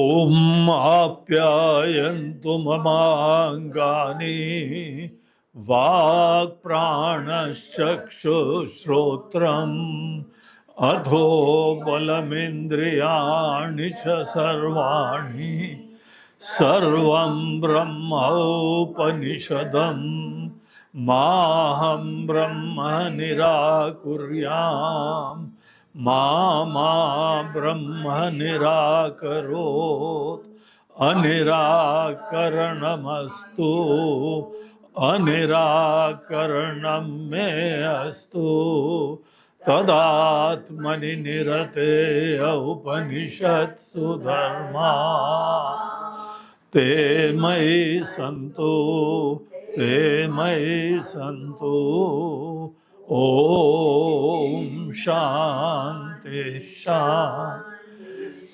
ॐ आप्यायन्तु ममाङ्गानि वाक्प्राणश्चक्षुश्रोत्रम् अधो बलमिन्द्रियाणि च सर्वाणि सर्वं ब्रह्मोपनिषदम् माहं ब्रह्म निराकुर्याम् मा ब्रह्म निराकरोत् अनिराकरणमस्तु अनिराकरणं मे अस्तु तदात्मनि निरतेय उपनिषत्सु धर्मा ते मयि सन्तु ओम शांति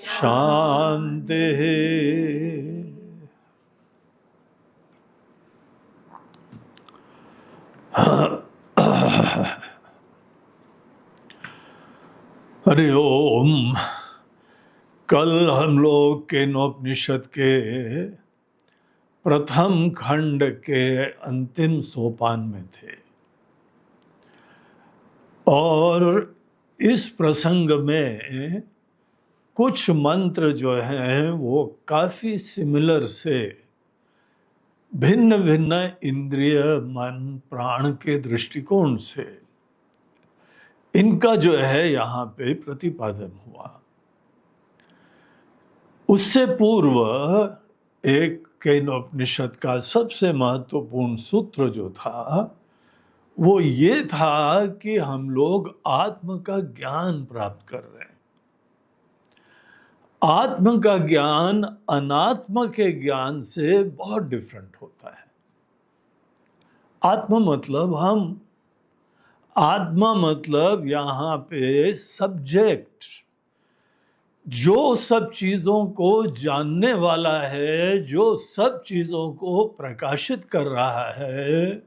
शांति। हरि ओम। कल हम लोग केनोपनिषद के प्रथम खंड के अंतिम सोपान में थे और इस प्रसंग में कुछ मंत्र जो हैं वो काफ़ी सिमिलर से भिन्न भिन्न इंद्रिय मन प्राण के दृष्टिकोण से इनका जो है यहाँ पे प्रतिपादन हुआ। उससे पूर्व एक केनोपनिषद का सबसे महत्वपूर्ण सूत्र जो था वो ये था कि हम लोग आत्म का ज्ञान प्राप्त कर रहे हैं। आत्म का ज्ञान अनात्म के ज्ञान से बहुत डिफरेंट होता है। आत्मा मतलब यहाँ पे सब्जेक्ट, जो सब चीज़ों को जानने वाला है, जो सब चीज़ों को प्रकाशित कर रहा है,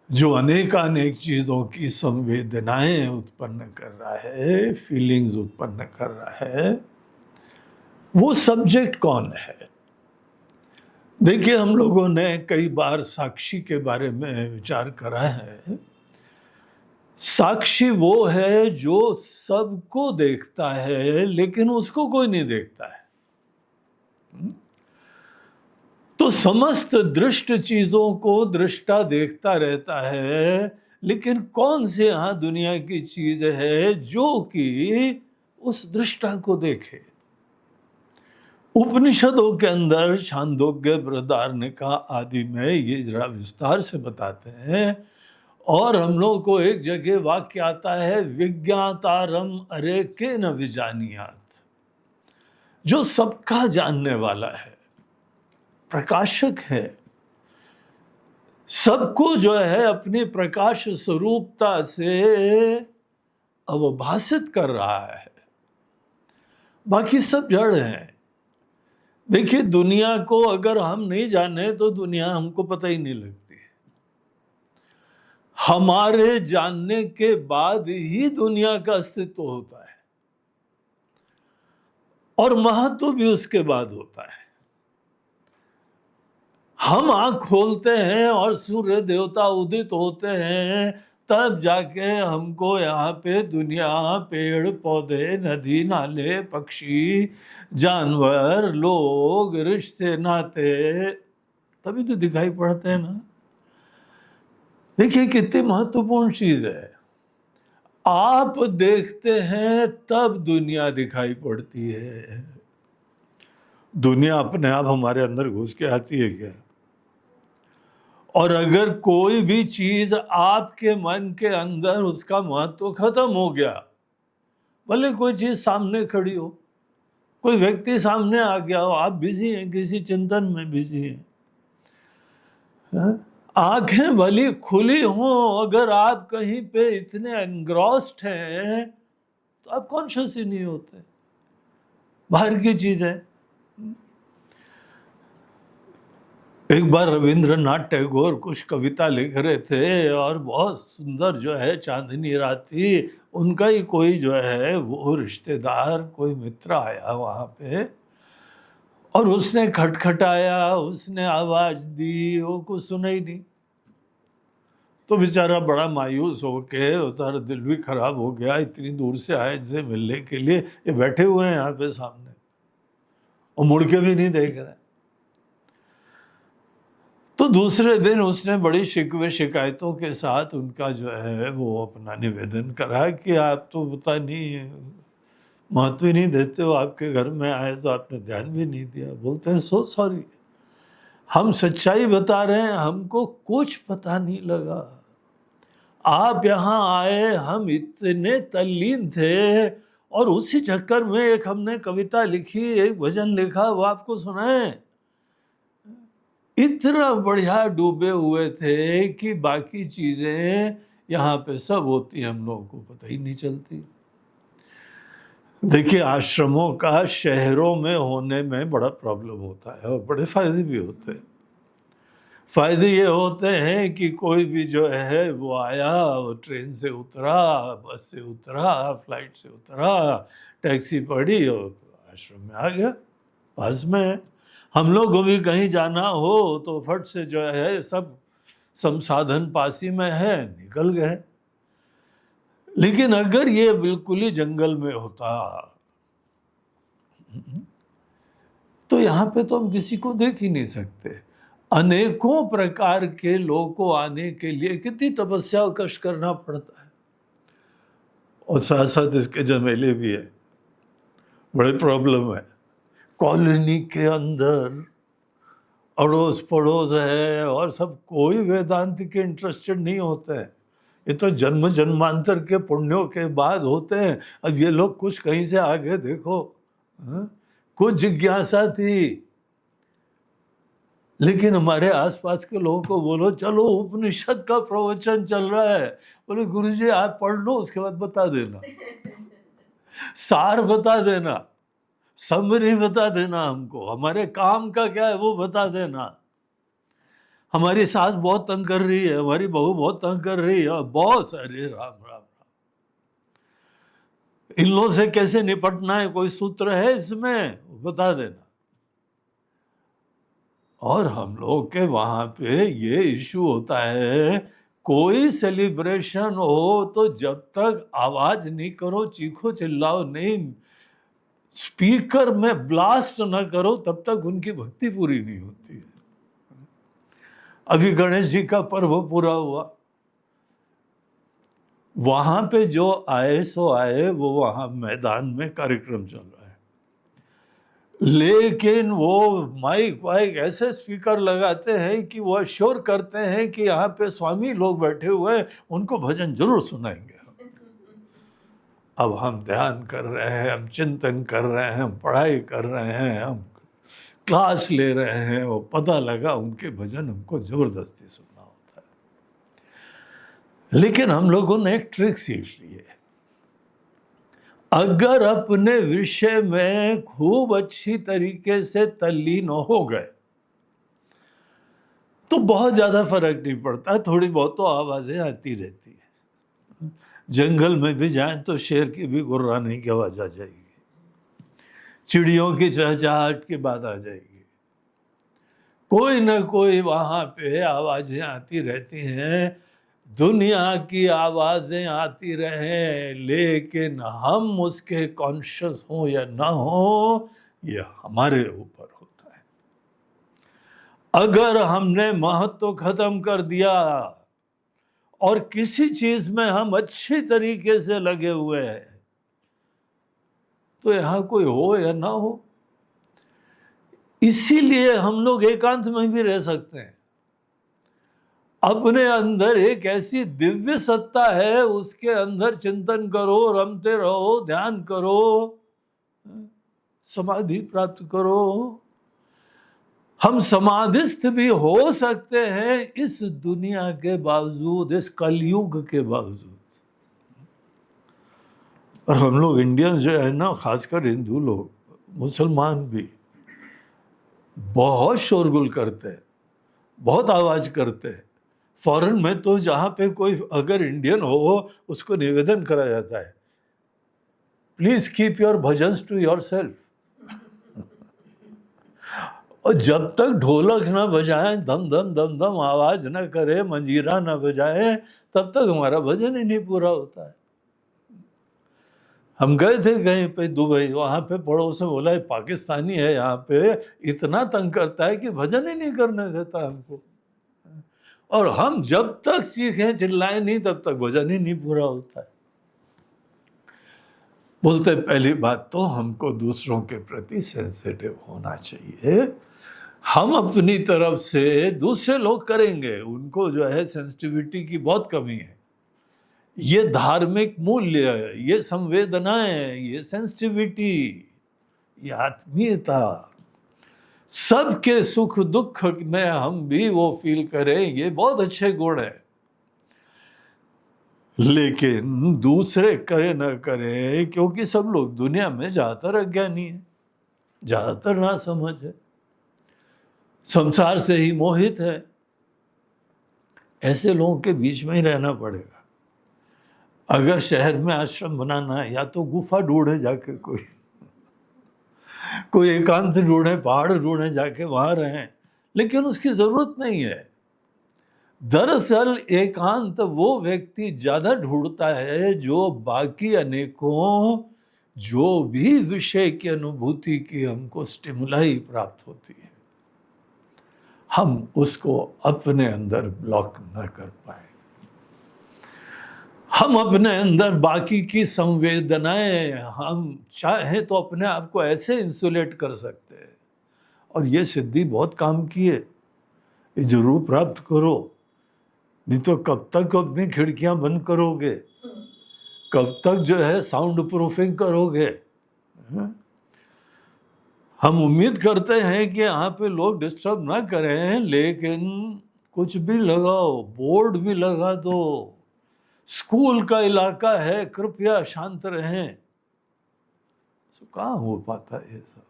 जो अनेकानेक चीज़ों की संवेदनाएं उत्पन्न कर रहा है, फीलिंग्स उत्पन्न कर रहा है, वो सब्जेक्ट कौन है? देखिए, हम लोगों ने कई बार साक्षी के बारे में विचार करा है। साक्षी वो है जो सबको देखता है लेकिन उसको कोई नहीं देखता है। तो समस्त दृष्ट चीजों को दृष्टा देखता रहता है, लेकिन कौन सी यहाँ दुनिया की चीज है जो कि उस दृष्टा को देखे? उपनिषदों के अंदर छांदोग्य बृहदारण्यका आदि में ये जरा विस्तार से बताते हैं। और हम लोग को एक जगह वाक्य आता है, विज्ञातारम अरे के न विजानियात, जो सबका जानने वाला है, प्रकाशक है, सबको जो है अपनी प्रकाश स्वरूपता से अवभासित कर रहा है। बाकी सब जड़ हैं। देखिए, दुनिया को अगर हम नहीं जाने तो दुनिया हमको पता ही नहीं लगती। हमारे जानने के बाद ही दुनिया का अस्तित्व होता है और महत्व भी उसके बाद होता है। हम आँख खोलते हैं और सूर्य देवता उदित होते हैं, तब जाके हमको यहाँ पे दुनिया, पेड़ पौधे, नदी नाले, पक्षी, जानवर, लोग, रिश्ते नाते तभी तो दिखाई पड़ते हैं ना। देखिए कितनी महत्वपूर्ण चीज है। आप देखते हैं तब दुनिया दिखाई पड़ती है। दुनिया अपने आप हमारे अंदर घुस के आती है क्या? और अगर कोई भी चीज आपके मन के अंदर उसका महत्व खत्म हो गया, भले कोई चीज सामने खड़ी हो, कोई व्यक्ति सामने आ गया हो, आप बिजी हैं, किसी चिंतन में बिजी हैं, आंखें भली खुली हों, अगर आप कहीं पे इतने एनग्रॉस्ड हैं तो आप कॉन्शियस ही नहीं होते, बाहर की चीज है। एक बार रविंद्रनाथ टैगोर कुछ कविता लिख रहे थे और बहुत सुंदर जो है चांदनी रात थी, उनका ही कोई जो है वो रिश्तेदार, कोई मित्र आया वहाँ पे और उसने खटखटाया, उसने आवाज दी, वो कुछ सुना ही नहीं। तो बेचारा बड़ा मायूस होके, उतारा दिल भी खराब हो गया, इतनी दूर से आए इनसे मिलने के लिए, ये बैठे हुए हैं यहाँ पे सामने और मुड़ के भी नहीं देख रहे। तो दूसरे दिन उसने बड़ी शिकवे शिकायतों के साथ उनका जो है वो अपना निवेदन करा कि आप तो पता नहीं महत्व ही नहीं देते हो, आपके घर में आए तो आपने ध्यान भी नहीं दिया। बोलते हैं सो सॉरी, हम सच्चाई बता रहे हैं, हमको कुछ पता नहीं लगा। आप यहाँ आए, हम इतने तल्लीन थे और उसी चक्कर में एक हमने कविता लिखी, एक भजन लिखा, वो आपको सुनाए। इतना बढ़िया डूबे हुए थे कि बाकी चीजें यहाँ पे सब होती, हम लोगों को पता ही नहीं चलती। देखिए, आश्रमों का शहरों में होने में बड़ा प्रॉब्लम होता है और बड़े फायदे भी होते हैं। फायदे ये होते हैं कि कोई भी जो है वो आया, वो ट्रेन से उतरा, बस से उतरा, फ्लाइट से उतरा, टैक्सी पड़ी और आश्रम में आ गया, पास में है। हम लोग को भी कहीं जाना हो तो फट से जो है सब संसाधन पास ही में है, निकल गए। लेकिन अगर ये बिल्कुल ही जंगल में होता तो यहाँ पे तो हम किसी को देख ही नहीं सकते। अनेकों प्रकार के लोगों को आने के लिए कितनी तपस्या और कष्ट करना पड़ता है, और साथ साथ इसके झमेले भी है, बड़े प्रॉब्लम है। कॉलोनी के अंदर अड़ोस पड़ोस है और सब कोई वेदांत के इंटरेस्टेड नहीं होते हैं। ये तो जन्म जन्मांतर के पुण्यों के बाद होते हैं। अब ये लोग कुछ कहीं से आगे देखो, कुछ जिज्ञासा थी, लेकिन हमारे आसपास के लोगों को बोलो चलो उपनिषद का प्रवचन चल रहा है, बोले गुरुजी आप पढ़ लो उसके बाद बता देना, सार बता देना, समरी बता देना, हमको हमारे काम का क्या है वो बता देना। हमारी सास बहुत तंग कर रही है, हमारी बहू बहुत तंग कर रही है, बॉस अरे राम राम राम, इन लोगों से कैसे निपटना है, कोई सूत्र है इसमें, बता देना। और हम लोग के वहां पे ये इश्यू होता है, कोई सेलिब्रेशन हो तो जब तक आवाज नहीं करो, चीखो चिल्लाओ नहीं, स्पीकर में ब्लास्ट ना करो, तब तक उनकी भक्ति पूरी नहीं होती है। अभी गणेश जी का पर्व पूरा हुआ, वहां पे जो आए सो आए, वो वहां मैदान में कार्यक्रम चल रहा है, लेकिन वो माइक वाइक ऐसे स्पीकर लगाते हैं कि वो अश्योर करते हैं कि यहाँ पे स्वामी लोग बैठे हुए हैं, उनको भजन जरूर सुनाएंगे। अब हम ध्यान कर रहे हैं, हम चिंतन कर रहे हैं, हम पढ़ाई कर रहे हैं, हम क्लास ले रहे हैं, वो पता लगा उनके भजन हमको जबरदस्ती सुनना होता है। लेकिन हम लोगों ने एक ट्रिक सीख ली है, अगर अपने विषय में खूब अच्छी तरीके से तल्लीन हो गए तो बहुत ज्यादा फर्क नहीं पड़ता है, थोड़ी बहुत तो आवाजें आती रहती है। जंगल में भी जाएं तो शेर की भी गुर्राने की आवाज आ जाएगी, चिड़ियों की चहचहाहट की बात आ जाएगी, कोई ना कोई वहां पे आवाजें आती रहती हैं। दुनिया की आवाजें आती रहे, लेकिन हम उसके कॉन्शियस हो या ना हो, ये हमारे ऊपर होता है। अगर हमने महत्व खत्म कर दिया और किसी चीज में हम अच्छी तरीके से लगे हुए हैं, तो यहां कोई हो या ना हो, इसीलिए हम लोग एकांत में भी रह सकते हैं। अपने अंदर एक ऐसी दिव्य सत्ता है, उसके अंदर चिंतन करो, रमते रहो, ध्यान करो, समाधि प्राप्त करो। हम समाधिस्थ भी हो सकते हैं इस दुनिया के बावजूद, इस कलयुग के बावजूद। और हम लोग इंडियंस जो है ना, खासकर हिंदू लोग, मुसलमान भी बहुत शोरगुल करते हैं, बहुत आवाज करते हैं। फॉरेन में तो जहां पे कोई अगर इंडियन हो, उसको निवेदन करा जाता है, please keep your bhajans to your self. और जब तक ढोलक न बजाए, धम धम धम धम आवाज न करे, मंजीरा न बजाए, तब तक हमारा भजन ही नहीं पूरा होता है। हम गए थे कहीं पे दुबई, वहां पे पड़ोस में बोला पाकिस्तानी है यहाँ पे, इतना तंग करता है कि भजन ही नहीं करने देता हमको। और हम जब तक चीखें चिल्लाए नहीं, तब तक भजन ही नहीं पूरा होता है। बोलते पहली बात तो हमको दूसरों के प्रति सेंसिटिव होना चाहिए। हम अपनी तरफ से, दूसरे लोग करेंगे, उनको जो है सेंसिटिविटी की बहुत कमी है। ये धार्मिक मूल्य, ये संवेदनाएं, ये सेंसिटिविटी, ये आत्मीयता, सबके सुख दुख में हम भी वो फील करें, ये बहुत अच्छे गुण है। लेकिन दूसरे करे न करें, क्योंकि सब लोग दुनिया में ज्यादातर अज्ञानी है, ज्यादातर ना समझ है, संसार से ही मोहित है। ऐसे लोगों के बीच में ही रहना पड़ेगा। अगर शहर में आश्रम बनाना है, या तो गुफा ढूंढे जाके, कोई एकांत ढूंढे, पहाड़ ढूंढे, जाके वहां रहें। लेकिन उसकी जरूरत नहीं है। दरअसल एकांत वो व्यक्ति ज्यादा ढूंढता है जो बाकी अनेकों जो भी विषय की अनुभूति की हमको स्टिमुलाई प्राप्त होती है, हम उसको अपने अंदर ब्लॉक न कर पाए। हम अपने अंदर बाकी की संवेदनाएं, हम चाहें तो अपने आप को ऐसे इंसुलेट कर सकते हैं। और ये सिद्धि बहुत काम की है, ये जरूर प्राप्त करो। नहीं तो कब तक अपनी खिड़कियां बंद करोगे, कब तक जो है साउंड प्रूफिंग करोगे। हम उम्मीद करते हैं कि यहाँ पे लोग डिस्टर्ब ना करें, लेकिन कुछ भी लगाओ, बोर्ड भी लगा दो, स्कूल का इलाका है, कृपया शांत रहें, तो कहाँ हो पाता है ये सब।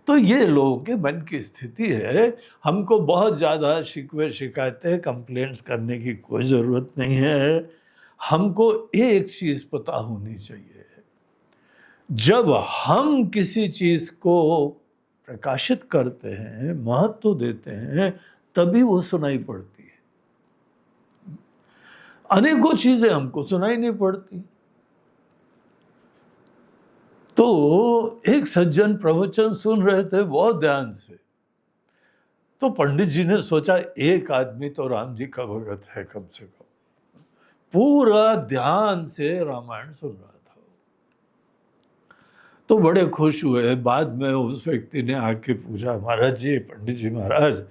तो ये लोगों के मन की स्थिति है। हमको बहुत ज़्यादा शिकवे शिकायतें कंप्लेंट्स करने की कोई ज़रूरत नहीं है। हमको एक चीज़ पता होनी चाहिए, जब हम किसी चीज़ को प्रकाशित करते हैं, महत्व देते हैं, तभी वो सुनाई पड़ती है। अनेकों चीजें हमको सुनाई नहीं पड़ती। तो एक सज्जन प्रवचन सुन रहे थे बहुत ध्यान से, तो पंडित जी ने सोचा एक आदमी तो राम जी का भगत है कम से कम, पूरा ध्यान से रामायण सुन रहा था। तो बड़े खुश हुए। बाद में उस व्यक्ति ने आके पूछा, महाराज जी, पंडित जी महाराज,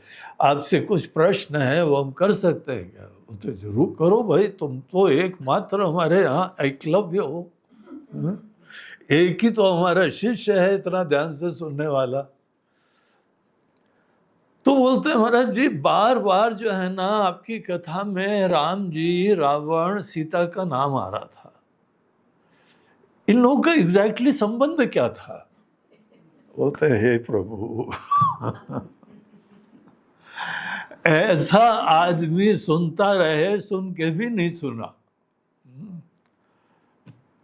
आपसे कुछ प्रश्न है, वो हम कर सकते हैं क्या? तो जरूर करो भाई, तुम तो एकमात्र हमारे यहाँ एकलव्य हो, एक ही तो हमारा शिष्य है इतना ध्यान से सुनने वाला। तो बोलते हैं, महाराज जी, बार बार जो है ना आपकी कथा में राम जी, रावण, सीता का नाम आ रहा था, इन लोगों का एग्जैक्टली संबंध क्या था? बोलते हैं, हे प्रभु, ऐसा आदमी सुनता रहे, सुन के भी नहीं सुना,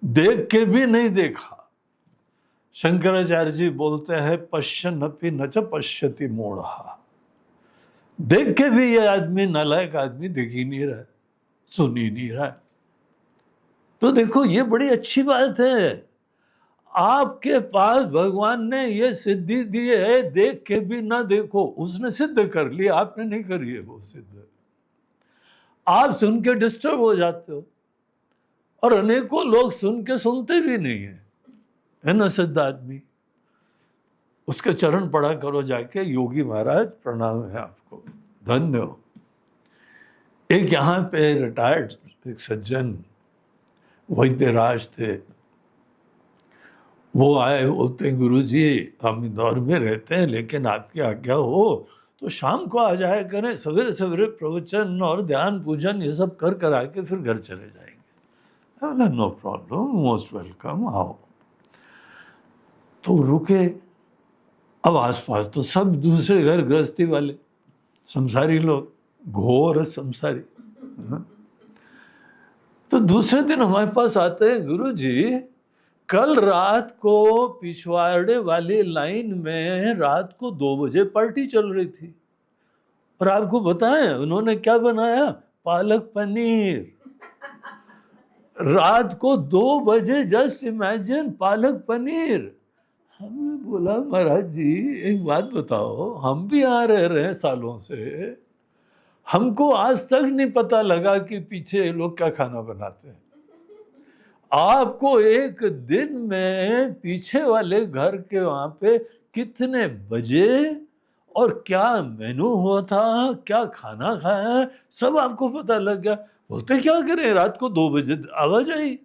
देख के भी नहीं देखा। शंकराचार्य जी बोलते हैं, पश्यन्नपि न च पश्यति मूढ़ः, देख के भी ये आदमी, नालायक आदमी, देख ही नहीं रहा, सुन ही नहीं रहा। तो देखो, ये बड़ी अच्छी बात है, आपके पास भगवान ने ये सिद्धि दी है, देख के भी ना देखो, उसने सिद्ध कर लिया, आपने नहीं करी है वो सिद्ध। आप सुन के डिस्टर्ब हो जाते हो, और अनेकों लोग सुन के सुनते भी नहीं है ना सिद्ध आदमी। उसके चरण पड़ा करो जाके, योगी महाराज प्रणाम है आपको, धन्य हो। एक यहाँ पे रिटायर्ड एक सज्जन वैद्यराज थे, वो आए, बोलते, गुरुजी हम इंदौर में रहते हैं, लेकिन आपकी आज्ञा हो तो शाम को आ जाया करें, सवेरे सवेरे प्रवचन और ध्यान पूजन ये सब कर आके फिर घर चले जाएंगे। नो प्रॉब्लम, मोस्ट वेलकम, आओ। तो रुके। अब आसपास तो सब दूसरे घर गृहस्थी वाले, संसारी लोग, घोर संसारी। तो दूसरे दिन हमारे पास आते हैं, गुरुजी कल रात को पिछवाड़े वाली लाइन में रात को 2 बजे पार्टी चल रही थी, और आपको बताएं उन्होंने क्या बनाया? पालक पनीर। रात को 2 बजे, जस्ट इमेजिन, पालक पनीर। हमने बोला महाराज जी एक बात बताओ, हम भी यहाँ रह रहे हैं सालों से, हमको आज तक नहीं पता लगा कि पीछे ये लोग क्या खाना बनाते हैं। आपको एक दिन में पीछे वाले घर के वहां पे कितने बजे और क्या मेनू हुआ था, क्या खाना खाया, सब आपको पता लग गया। बोलते क्या करें, रात को 2 बजे आवाज आई,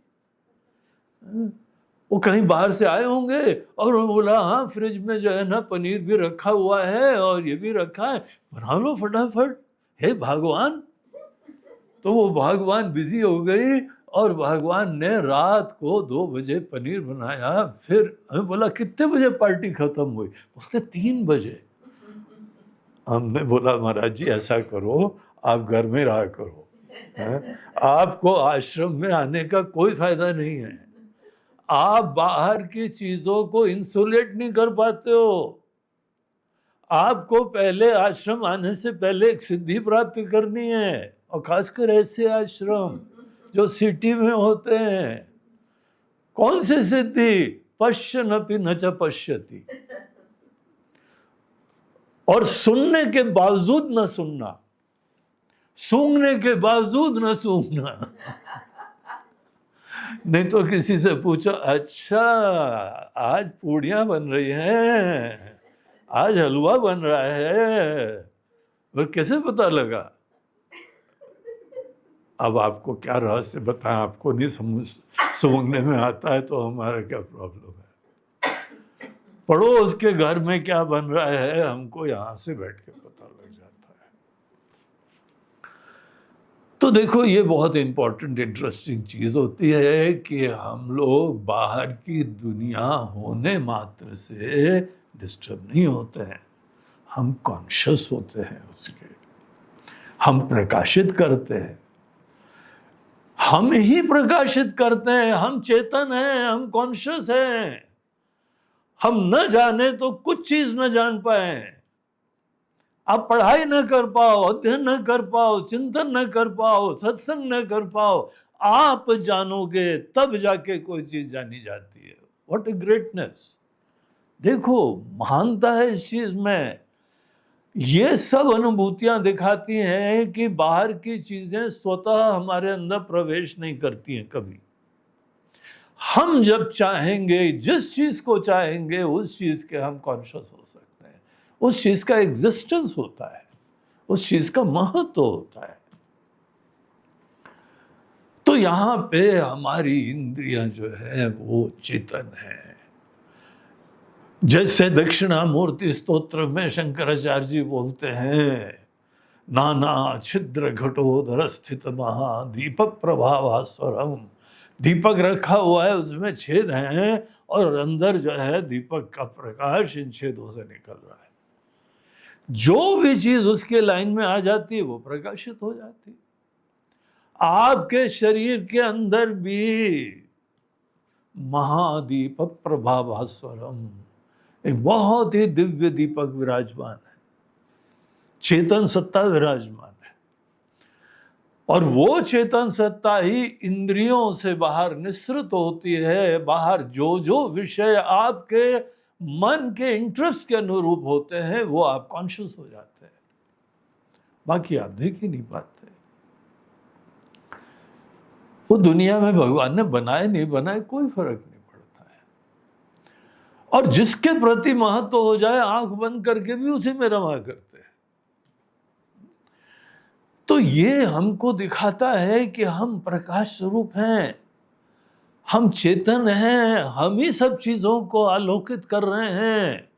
वो कहीं बाहर से आए होंगे और वो बोला हाँ फ्रिज में जो है ना पनीर भी रखा हुआ है और ये भी रखा है, बना लो फटाफट। हे भगवान! तो वो भगवान बिजी हो गई और भगवान ने रात को 2 बजे पनीर बनाया। फिर हमें बोला कितने बजे पार्टी खत्म हुई? उसने 3 बजे। हमने बोला महाराज जी ऐसा करो, आप घर में रहा करो, है? आपको आश्रम में आने का कोई फायदा नहीं है, आप बाहर की चीजों को इंसुलेट नहीं कर पाते हो। आपको पहले आश्रम आने से पहले एक सिद्धि प्राप्त करनी है, और खासकर ऐसे आश्रम जो सिटी में होते हैं। कौन सी सिद्धि? पश्यन्नपि न च पश्यति, और सुनने के बावजूद न सुनना, सूंघने के बावजूद न सूंघना। नहीं तो किसी से पूछो, अच्छा आज पूड़ियां बन रही हैं, आज हलवा बन रहा है, और कैसे पता लगा? अब आपको क्या रहस्य बताएं, आपको नहीं सूंघने में आता है तो हमारा क्या प्रॉब्लम है? पड़ोस के घर में क्या बन रहा है हमको यहां से बैठ के पता लग जाता है। तो देखो ये बहुत इंपॉर्टेंट इंटरेस्टिंग चीज होती है कि हम लोग बाहर की दुनिया होने मात्र से डिस्टर्ब नहीं होते हैं, हम कॉन्शियस होते हैं उसके, हम प्रकाशित करते हैं, हम ही प्रकाशित करते हैं, हम चेतन हैं, हम कॉन्शियस हैं। हम न जाने तो कुछ चीज न जान पाए, आप पढ़ाई न कर पाओ, अध्ययन न कर पाओ, चिंतन न कर पाओ, सत्संग न कर पाओ, आप जानोगे तब जाके कोई चीज जानी जाती है। What a greatness! देखो महानता है इस चीज में। ये सब अनुभूतियां दिखाती हैं कि बाहर की चीजें स्वतः हमारे अंदर प्रवेश नहीं करती हैं कभी। हम जब चाहेंगे, जिस चीज को चाहेंगे, उस चीज के हम कॉन्शियस हो सकते हैं, उस चीज का एग्जिस्टेंस होता है, उस चीज का महत्व होता है। तो यहां पे हमारी इंद्रियां जो है वो चेतन है। जैसे दक्षिणामूर्ति स्तोत्र में शंकराचार्य जी बोलते हैं, नाना छिद्र घटोदर स्थित महादीपक प्रभावास्वरम। दीपक रखा हुआ है, उसमें छेद हैं और अंदर जो है दीपक का प्रकाश इन छेदों से निकल रहा है। जो भी चीज उसके लाइन में आ जाती है वो प्रकाशित हो जाती है। आपके शरीर के अंदर भी महादीपक प्रभावास्वरम, एक बहुत ही दिव्य दीपक विराजमान है, चेतन सत्ता विराजमान है। और वो चेतन सत्ता ही इंद्रियों से बाहर निसृत होती है। बाहर जो जो विषय आपके मन के इंटरेस्ट के अनुरूप होते हैं वो आप कॉन्शियस हो जाते हैं, बाकी आप देख ही नहीं पाते। वो दुनिया में भगवान ने बनाए नहीं बनाए कोई फर्क नहीं पड़ता है, और जिसके प्रति महत्व हो जाए आंख बंद करके भी उसी में रमा करते हैं। तो ये हमको दिखाता है कि हम प्रकाश स्वरूप हैं, हम चेतन हैं, हम ही सब चीजों को आलोकित कर रहे हैं।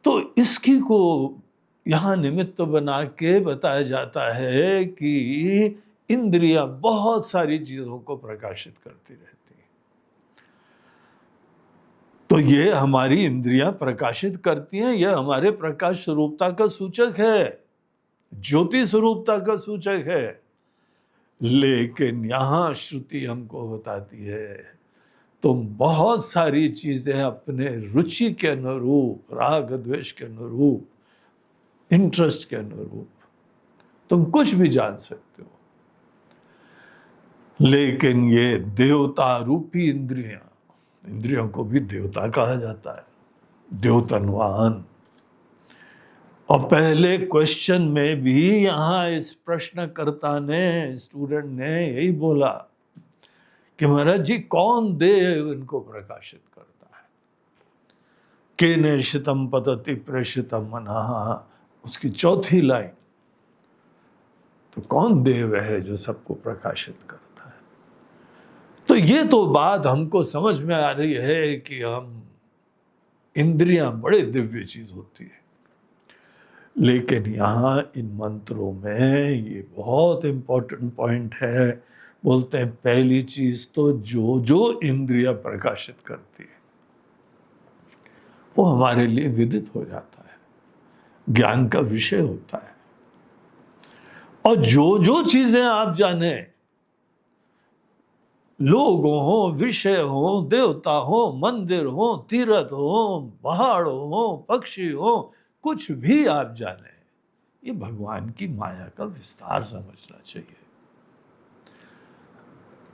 तो इसकी को यहां निमित्त बना के बताया जाता है कि इंद्रियां बहुत सारी चीजों को प्रकाशित करती रहती हैं। तो ये हमारी इंद्रियां प्रकाशित करती हैं, यह हमारे प्रकाश स्वरूपता का सूचक है, ज्योति स्वरूपता का सूचक है। लेकिन यहां श्रुति हमको बताती है तुम बहुत सारी चीजें अपने रुचि के अनुरूप, राग द्वेष के अनुरूप, इंटरेस्ट के अनुरूप तुम कुछ भी जान सकते हो, लेकिन ये देवता रूपी इंद्रियों को भी देवता कहा जाता है, द्योतनवान। और पहले क्वेश्चन में भी यहां इस प्रश्नकर्ता ने, स्टूडेंट ने यही बोला कि महाराज जी कौन देव इनको प्रकाशित करता है? केने शितम पतति प्रेषितम मनः, उसकी चौथी लाइन, तो कौन देव है जो सबको प्रकाशित करता है? तो ये तो बात हमको समझ में आ रही है कि हम इंद्रियां बड़े दिव्य चीज होती है, लेकिन यहाँ इन मंत्रों में ये बहुत इंपॉर्टेंट पॉइंट है। बोलते हैं पहली चीज तो जो जो इंद्रिया प्रकाशित करती है वो हमारे लिए विदित हो जाता है, ज्ञान का विषय होता है। और जो जो चीजें आप जाने, लोग हो, विषय हो, देवता हो, मंदिर हो, तीर्थ हो, पहाड़ हो, पक्षी हो, कुछ भी आप जाने, ये भगवान की माया का विस्तार समझना चाहिए।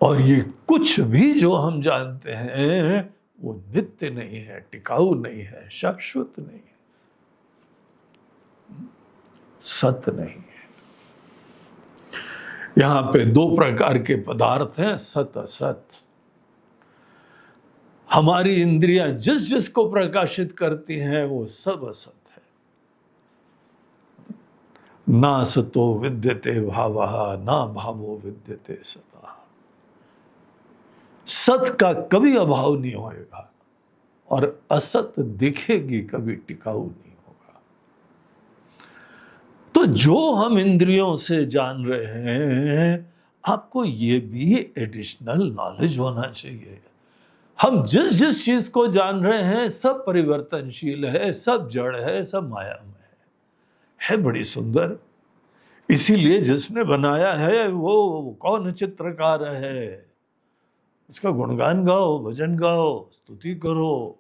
और ये कुछ भी जो हम जानते हैं वो नित्य नहीं है, टिकाऊ नहीं है, शाश्वत नहीं है, सत्य नहीं है। यहां पे दो प्रकार के पदार्थ हैं, सत असत। हमारी इंद्रियां जिस जिसको प्रकाशित करती हैं वो सब असत है। ना सतो विद्यते भावः, ना भावो विद्यते सतः। सत का कभी अभाव नहीं होएगा और असत दिखेगी कभी टिकाऊ नहीं होगा। तो जो हम इंद्रियों से जान रहे हैं, आपको ये भी एडिशनल नॉलेज होना चाहिए। हम जिस जिस चीज को जान रहे हैं सब परिवर्तनशील है, सब जड़ है, सब मायामय है बड़ी सुंदर। इसीलिए जिसने बनाया है वो कौन चित्रकार है, उसका गुणगान गाओ, भजन गाओ, स्तुति करो,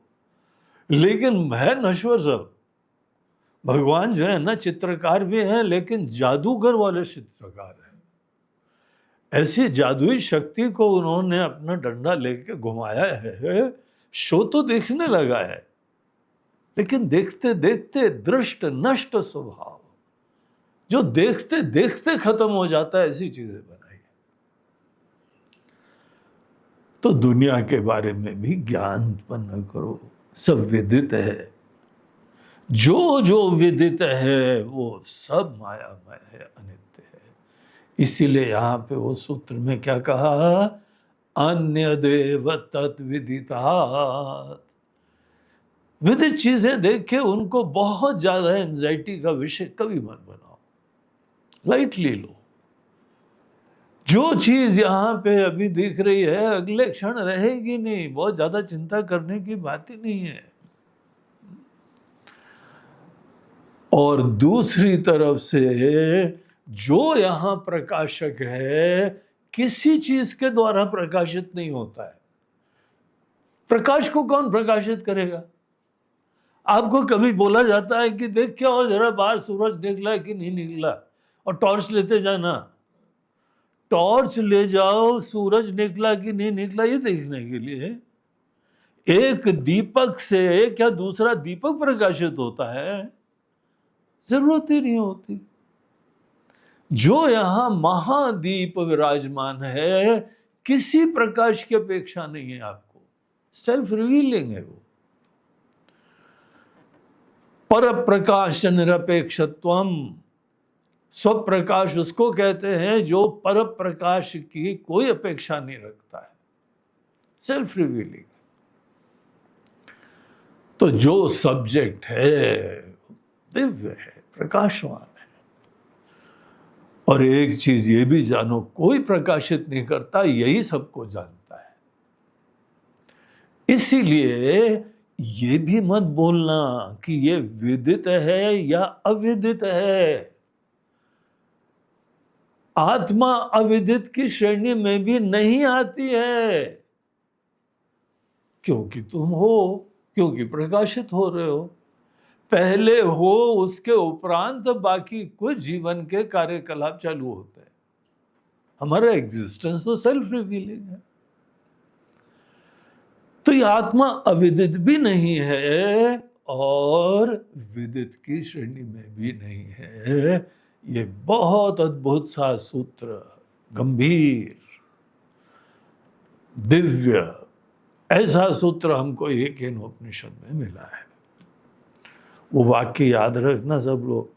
लेकिन है नश्वर सब। भगवान जो है ना चित्रकार भी है, लेकिन जादूगर वाले चित्रकार है। ऐसी जादुई शक्ति को उन्होंने अपना डंडा लेके घुमाया है, शो तो देखने लगा है, लेकिन देखते देखते दृष्ट नष्ट स्वभाव, जो देखते देखते खत्म हो जाता है, ऐसी चीजें बनाई। तो दुनिया के बारे में भी ज्ञान उत्पन्न करो, सब विदित है। जो जो विदित है वो सब मायामय है, अनित्य है। इसीलिए यहां पे वो सूत्र में क्या कहा, अन्य देव तत्विदितात्। विदित चीजें देख के उनको बहुत ज्यादा एंजाइटी का विषय कभी मत बनाओ, लाइटली लो। जो चीज यहां पे अभी दिख रही है अगले क्षण रहेगी नहीं, बहुत ज्यादा चिंता करने की बात ही नहीं है। और दूसरी तरफ से जो यहां प्रकाशक है किसी चीज के द्वारा प्रकाशित नहीं होता है। प्रकाश को कौन प्रकाशित करेगा? आपको कभी बोला जाता है कि देख क्या हो जरा बाहर सूरज निकला कि नहीं निकला, और टॉर्च लेते जाना। टॉर्च ले जाओ सूरज निकला कि नहीं निकला ये देखने के लिए। एक दीपक से क्या दूसरा दीपक प्रकाशित होता है? जरूरत ही नहीं होती। जो यहां महादीप विराजमान है किसी प्रकाश की अपेक्षा नहीं है आपको, सेल्फ रिवीलिंग है वो। पर प्रकाश निरपेक्षत्वम, स्वप्रकाश उसको कहते हैं जो पर प्रकाश की कोई अपेक्षा नहीं रखता है, सेल्फ रिवीलिंग। तो जो सब्जेक्ट है दिव्य है, प्रकाशवान है। और एक चीज ये भी जानो, कोई प्रकाशित नहीं करता, यही सबको जानता है। इसीलिए ये भी मत बोलना कि ये विदित है या अविदित है। आत्मा अविदित की श्रेणी में भी नहीं आती है। क्योंकि तुम हो, क्योंकि प्रकाशित हो रहे हो। पहले हो, उसके उपरांत बाकी कुछ जीवन के कार्यकलाप चालू होते हैं। हमारा एग्जिस्टेंस तो सेल्फ रिवीलिंग है। तो ये आत्मा अविदित भी नहीं है और विदित की श्रेणी में भी नहीं है। ये बहुत अद्भुत सा सूत्र, गंभीर, दिव्य, ऐसा सूत्र हमको एक केनोपनिषद में मिला है। वो वाक्य याद रखना सब लोग,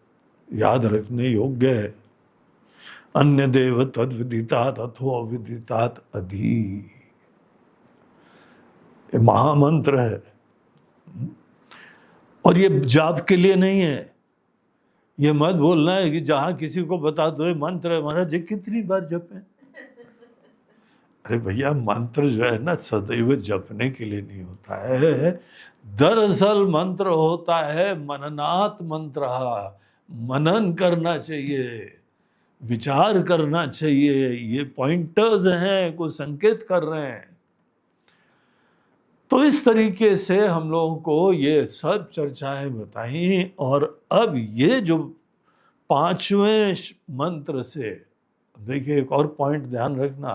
याद रखने योग्य है। अन्य देव तद विदितात अथो अविदितात अधि, ये महामंत्र है। और ये जाप के लिए नहीं है। ये मत बोलना है कि जहां किसी को बता दो ये मंत्र है, महाराज ये कितनी बार जपें। अरे भैया, मंत्र जो है ना सदैव जपने के लिए नहीं होता है। दरअसल मंत्र होता है मननात् मंत्र, मनन करना चाहिए, विचार करना चाहिए। ये पॉइंटर्स हैं, कुछ संकेत कर रहे हैं। तो इस तरीके से हम लोगों को ये सब चर्चाएं बताई। और अब ये जो 5वें मंत्र से, देखिए एक और पॉइंट ध्यान रखना,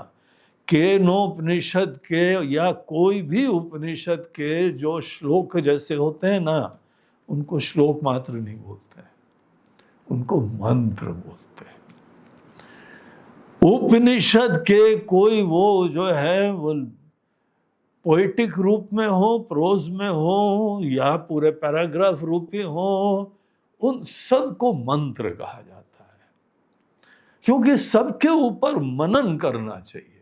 केनोपनिषद के या कोई भी उपनिषद के जो श्लोक जैसे होते हैं ना, उनको श्लोक मात्र नहीं बोलते हैं, उनको मंत्र बोलते हैं। उपनिषद के कोई वो जो है वो पोएटिक रूप में हो, प्रोज में हो, या पूरे पैराग्राफ रूप में हो, उन सब को मंत्र कहा जाता है। क्योंकि सबके ऊपर मनन करना चाहिए।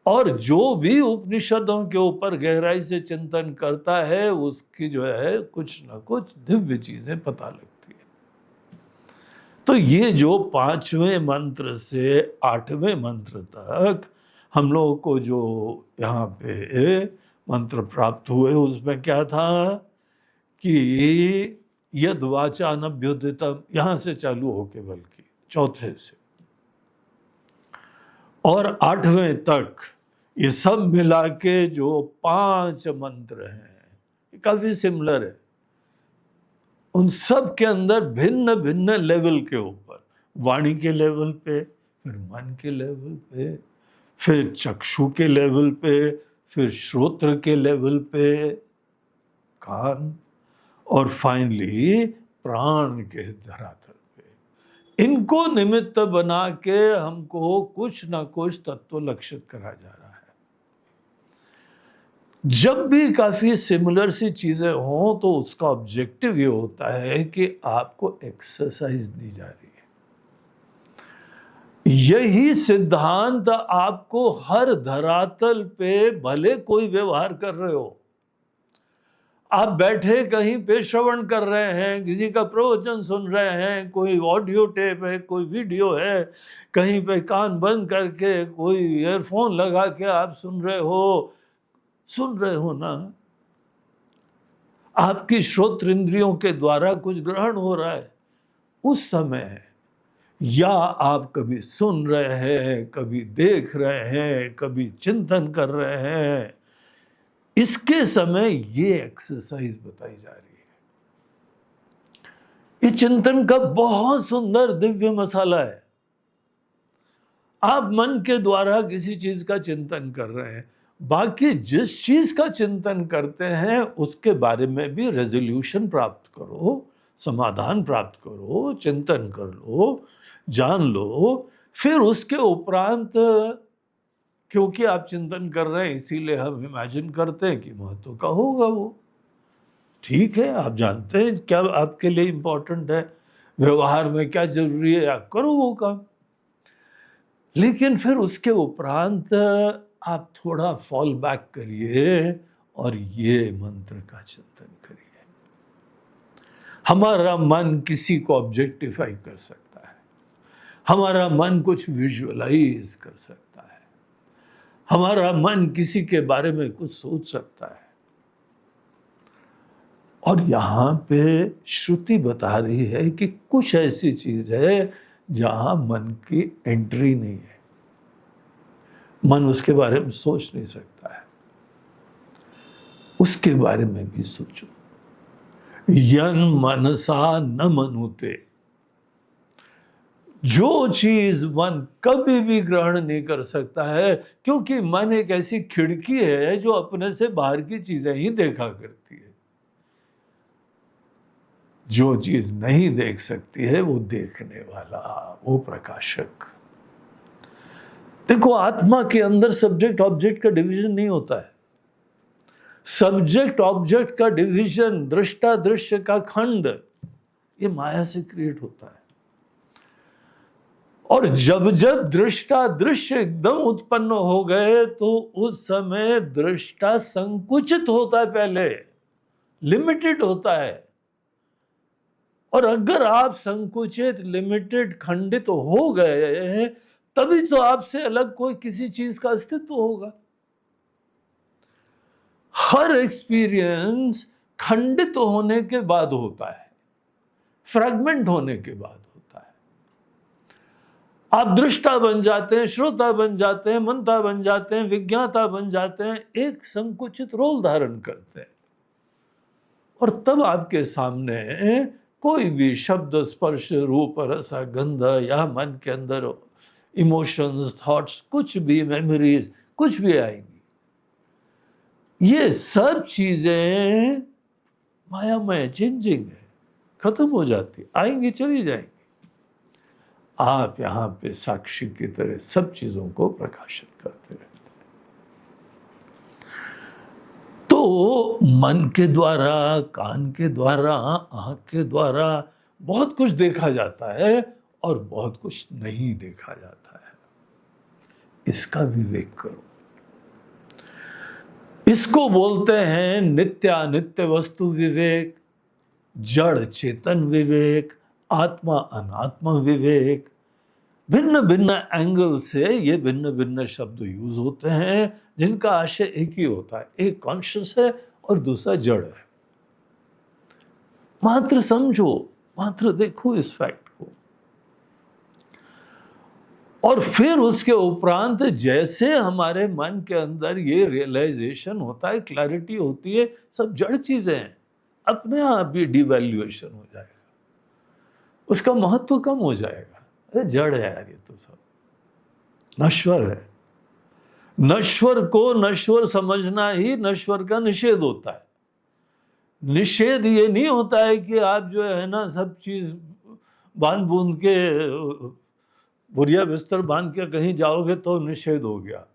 और जो भी उपनिषदों के ऊपर गहराई से चिंतन करता है, उसकी जो है कुछ ना कुछ दिव्य चीजें पता लगती है। तो ये जो 5वें मंत्र से 8वें मंत्र तक हम लोगों को जो यहाँ पे मंत्र प्राप्त हुए, उसमें क्या था कि यद वाचानभ्युदितम, यहाँ से चालू होके बल्कि चौथे से और 8वें तक, ये सब मिला के जो 5 मंत्र हैं, ये काफी सिमिलर है। उन सब के अंदर भिन्न भिन्न लेवल के ऊपर, वाणी के लेवल पे, फिर मन के लेवल पे, फिर चक्षु के लेवल पे, फिर श्रोत्र के लेवल पे, कान, और फाइनली प्राण के धरातल पे। इनको निमित्त बना के हमको कुछ ना कुछ तत्व लक्षित करा जा रहा है। जब भी काफी सिमिलर सी चीजें हों तो उसका ऑब्जेक्टिव ये होता है कि आपको एक्सरसाइज दी जा रही है। यही सिद्धांत आपको हर धरातल पे, भले कोई व्यवहार कर रहे हो, आप बैठे कहीं पे श्रवण कर रहे हैं, किसी का प्रवचन सुन रहे हैं, कोई ऑडियो टेप है, कोई वीडियो है, कहीं पे कान बंद करके कोई ईयरफोन लगा के आप सुन रहे हो ना, आपकी श्रोत्र इंद्रियों के द्वारा कुछ ग्रहण हो रहा है। उस समय या आप कभी सुन रहे हैं, कभी देख रहे हैं, कभी चिंतन कर रहे हैं, इसके समय ये एक्सरसाइज बताई जा रही है। इस चिंतन का बहुत सुंदर दिव्य मसाला है। आप मन के द्वारा किसी चीज का चिंतन कर रहे हैं, बाकी जिस चीज का चिंतन करते हैं उसके बारे में भी रेजोल्यूशन प्राप्त करो, समाधान प्राप्त करो, चिंतन कर लो, जान लो। फिर उसके उपरांत, क्योंकि आप चिंतन कर रहे हैं इसीलिए हम इमेजिन करते हैं कि महत्व का होगा वो। ठीक है, आप जानते हैं क्या आपके लिए इंपॉर्टेंट है, व्यवहार में क्या जरूरी है, आप करो वो काम। लेकिन फिर उसके उपरांत आप थोड़ा फॉल बैक करिए और ये मंत्र का चिंतन करिए। हमारा मन किसी को ऑब्जेक्टिफाई कर सकता है, हमारा मन कुछ विजुअलाइज कर सकता है, हमारा मन किसी के बारे में कुछ सोच सकता है। और यहाँ पे श्रुति बता रही है कि कुछ ऐसी चीज है जहां मन की एंट्री नहीं है, मन उसके बारे में सोच नहीं सकता है। उसके बारे में भी सोचो। यन मनसा न मनुते, जो चीज मन कभी भी ग्रहण नहीं कर सकता है, क्योंकि मन एक ऐसी खिड़की है जो अपने से बाहर की चीजें ही देखा करती है। जो चीज नहीं देख सकती है वो देखने वाला, वो प्रकाशक। देखो, आत्मा के अंदर सब्जेक्ट ऑब्जेक्ट का डिवीजन नहीं होता है। सब्जेक्ट ऑब्जेक्ट का डिवीजन, दृष्टा दृश्य का खंड, ये माया से क्रिएट होता है। और जब जब दृष्टा दृश्य एकदम उत्पन्न हो गए तो उस समय दृष्टा संकुचित होता है, पहले लिमिटेड होता है। और अगर आप संकुचित, लिमिटेड, खंडित हो गए तभी तो आपसे अलग कोई किसी चीज का अस्तित्व होगा। हर एक्सपीरियंस खंडित होने के बाद होता है, फ्रैगमेंट होने के बाद होता है। आप दृष्टा बन जाते हैं, श्रोता बन जाते हैं, मनता बन जाते हैं, विज्ञाता बन जाते हैं, एक संकुचित रोल धारण करते हैं। और तब आपके सामने कोई भी शब्द, स्पर्श, रूप, रस, गंध या मन के अंदर इमोशंस, थॉट्स, कुछ भी, मेमोरीज, कुछ भी आएंगी। ये सब चीजें मायामय, चेंजिंग है, खत्म हो जाती, आएंगी चली जाएंगी। आप यहां पे साक्षी की तरह सब चीजों को प्रकाशित करते रहते हैं। तो मन के द्वारा, कान के द्वारा, आंख के द्वारा बहुत कुछ देखा जाता है और बहुत कुछ नहीं देखा जाता है। इसका विवेक करो। इसको बोलते हैं नित्यानित्य वस्तु विवेक, जड़ चेतन विवेक, आत्मा अनात्मा विवेक। भिन्न भिन्न एंगल से ये भिन्न भिन्न शब्द यूज होते हैं, जिनका आशय एक ही होता है, एक कॉन्शियस है और दूसरा जड़ है। मात्र समझो, मात्र देखो इस फैक्ट को। और फिर उसके उपरांत जैसे हमारे मन के अंदर ये रियलाइजेशन होता है, क्लैरिटी होती है, सब जड़ चीजें हैं, अपने आप ही डिवैल्यूएशन हो जाएगा, उसका महत्व कम हो जाएगा। अरे जड़ है यार, ये तो सब नश्वर है। नश्वर को नश्वर समझना ही नश्वर का निषेध होता है। निषेध ये नहीं होता है कि आप जो है ना सब चीज बांध बूंद के, बुरिया बिस्तर बांध के कहीं जाओगे तो निषेध हो गया।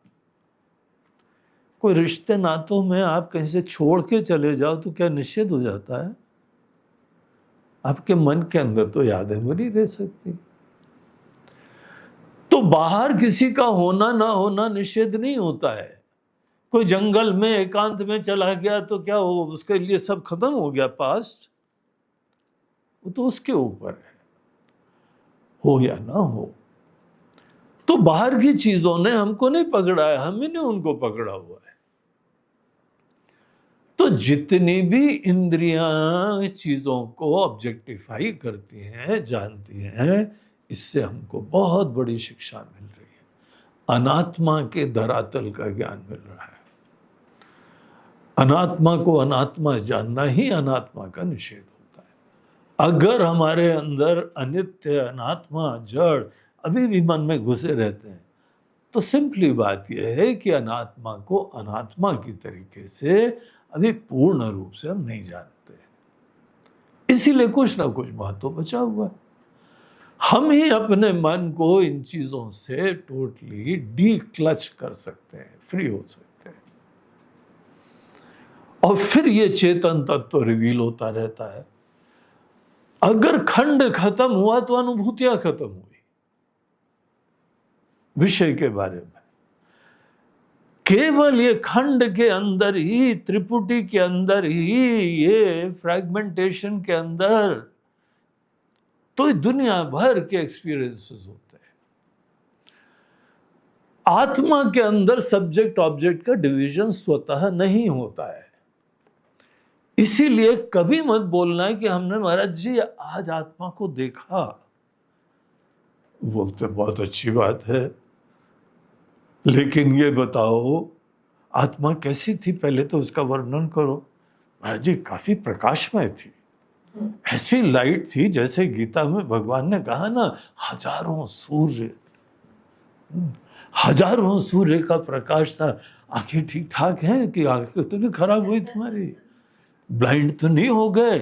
कोई रिश्ते नातों में आप कहीं से छोड़ के चले जाओ तो क्या निषेध हो जाता है? आपके मन के अंदर तो यादें बनी रह सकती। तो बाहर किसी का होना ना होना निषेध नहीं होता है। कोई जंगल में एकांत में चला गया तो क्या हो, उसके लिए सब खत्म हो गया पास्ट? वो तो उसके ऊपर है, हो या ना हो। तो बाहर की चीजों ने हमको नहीं पकड़ा है, हम ही ने उनको पकड़ा हुआ है। तो जितनी भी इंद्रियां चीजों को ऑब्जेक्टिफाई करती हैं, जानती हैं, इससे हमको बहुत बड़ी शिक्षा मिल रही है। अनात्मा के धरातल का ज्ञान मिल रहा है। अनात्मा को अनात्मा जानना ही अनात्मा का निषेध होता है। अगर हमारे अंदर अनित्य, अनात्मा, जड़ अभी भी मन में घुसे रहते हैं तो सिंपली बात यह है कि अनात्मा को अनात्मा की तरीके से अभी पूर्ण रूप से हम नहीं जानते, इसीलिए कुछ ना कुछ महत्व बचा हुआ है। हम ही अपने मन को इन चीजों से टोटली डीक्लच कर सकते हैं, फ्री हो सकते हैं, और फिर ये चेतन तत्व रिवील होता रहता है। अगर खंड खत्म हुआ तो अनुभूतियां खत्म हुई विषय के बारे में। केवल ये खंड के अंदर ही, त्रिपुटी के अंदर ही, ये फ्रैगमेंटेशन के अंदर तो दुनिया भर के एक्सपीरियंसेस होते हैं। आत्मा के अंदर सब्जेक्ट ऑब्जेक्ट का डिवीजन स्वतः नहीं होता है। इसीलिए कभी मत बोलना है कि हमने महाराज जी आज आत्मा को देखा। बोलते बहुत अच्छी बात है, लेकिन ये बताओ आत्मा कैसी थी पहले तो उसका वर्णन करो। महाराज जी काफी प्रकाशमय थी, ऐसी लाइट थी जैसे गीता में भगवान ने कहा ना, हजारों सूर्य, हजारों सूर्य का प्रकाश था। आंखें ठीक ठाक हैं कि आंखें तो नहीं खराब हुई तुम्हारी, ब्लाइंड तो नहीं हो गए?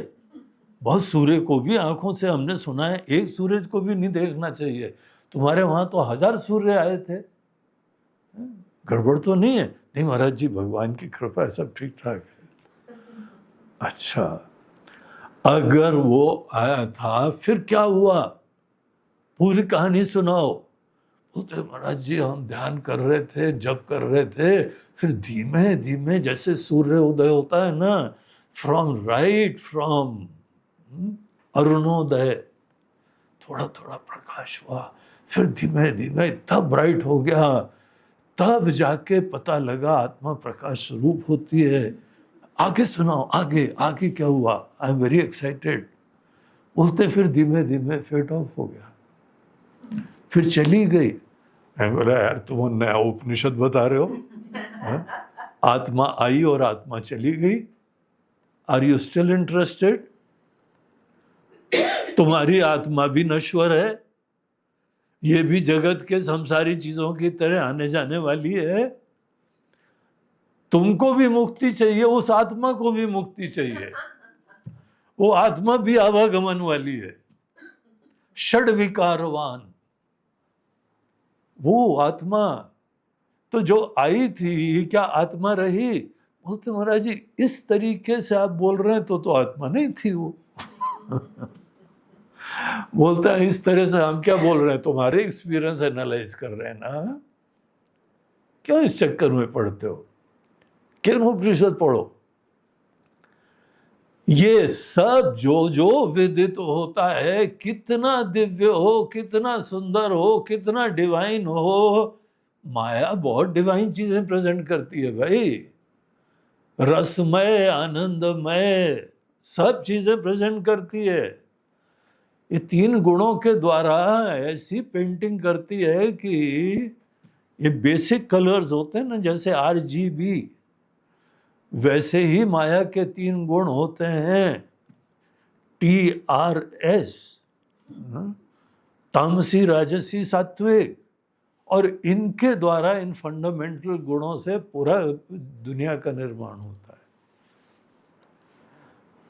बहुत सूर्य को भी आंखों से हमने सुना है एक सूरज को भी नहीं देखना चाहिए, तुम्हारे वहां तो 1000 सूर्य आए थे, गड़बड़ तो नहीं है? नहीं महाराज जी भगवान की कृपा है, सब ठीक ठाक है। अच्छा, अगर वो आया था फिर क्या हुआ, पूरी कहानी सुनाओ। बोलते महाराज जी हम ध्यान कर रहे थे, जप कर रहे थे, फिर धीमे धीमे जैसे सूर्य उदय होता है ना, फ्रॉम अरुणोदय, थोड़ा थोड़ा प्रकाश हुआ, फिर धीमे धीमे इतना ब्राइट हो गया, तब जाके पता लगा आत्मा प्रकाश स्वरूप होती है। आगे सुनाओ, आगे आगे क्या हुआ, आई एम वेरी एक्साइटेड। बोलते फिर धीमे धीमे फेड ऑफ हो गया, फिर चली गई। मैं बोला यार तुम नया उपनिषद बता रहे हो, है? आत्मा आई और आत्मा चली गई, आर यू स्टिल इंटरेस्टेड? तुम्हारी आत्मा भी नश्वर है, ये भी जगत के संसारी चीजों की तरह आने जाने वाली है। तुमको भी मुक्ति चाहिए, उस आत्मा को भी मुक्ति चाहिए, वो आत्मा भी आवागमन वाली है, षड विकारवान वो आत्मा। तो जो आई थी क्या आत्मा रही? बोलते महाराज जी इस तरीके से आप बोल रहे हैं तो आत्मा नहीं थी वो। बोलता है इस तरह से हम क्या बोल रहे हैं, तुम्हारे एक्सपीरियंस एनालाइज कर रहे हैं ना, क्यों इस चक्कर में पढ़ते हो? किन उपनिषद पढ़ो? ये सब जो जो विदित होता है, कितना दिव्य हो, कितना सुंदर हो, कितना डिवाइन हो, माया बहुत डिवाइन चीजें प्रेजेंट करती है भाई, रसमय आनंदमय सब चीजें प्रेजेंट करती है। ये 3 गुणों के द्वारा ऐसी पेंटिंग करती है कि ये बेसिक कलर्स होते हैं ना, जैसे RGB, वैसे ही माया के 3 गुण होते हैं, TRS, तामसी राजसी सात्विक, और इनके द्वारा इन फंडामेंटल गुणों से पूरा दुनिया का निर्माण होता है।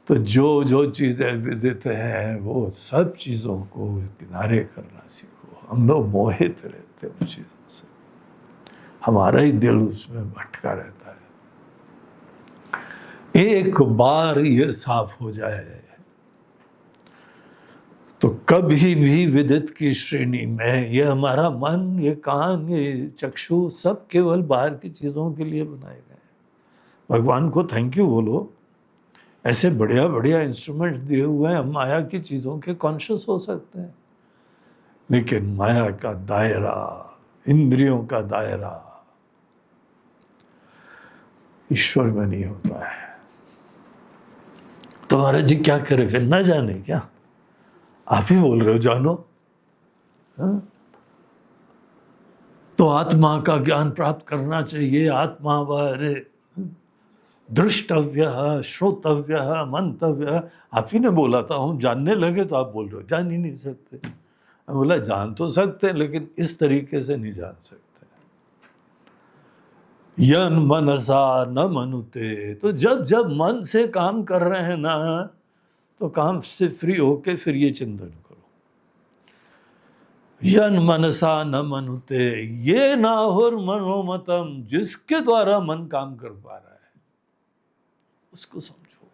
तो जो जो चीजें विदित हैं वो सब चीजों को किनारे करना सीखो। हम लोग मोहित रहते हैं उन चीजों से, हमारा ही दिल उसमें भटका रहता है। एक बार ये साफ हो जाए तो कभी भी विदित की श्रेणी में ये हमारा मन, ये कान, ये चक्षु सब केवल बाहर की चीजों के लिए बनाए गए। भगवान को थैंक यू बोलो, ऐसे बढ़िया बढ़िया इंस्ट्रूमेंट दिए हुए हैं, हम माया की चीजों के कॉन्शियस हो सकते हैं, लेकिन माया का दायरा, इंद्रियों का दायरा ईश्वर में नहीं होता है। तो महाराज जी क्या करे फिर, ना जाने क्या? आप ही बोल रहे हो जानो। हाँ? तो आत्मा का ज्ञान प्राप्त करना चाहिए, आत्मा वारे दृष्टव्य, श्रोतव्य, मंतव्य। आप ही ने बोला था, हम जानने लगे तो आप बोल रहे हो जान ही नहीं सकते। मैं बोला जान तो सकते हैं लेकिन इस तरीके से नहीं जान सकते। यन मनसा न मनुते, तो जब जब मन से काम कर रहे हैं ना, तो काम से फ्री होके फिर ये चिंतन करो, यन मनसा न मनुते ये नाहुर मनोमतम, जिसके द्वारा मन काम कर पा रहा है उसको समझो,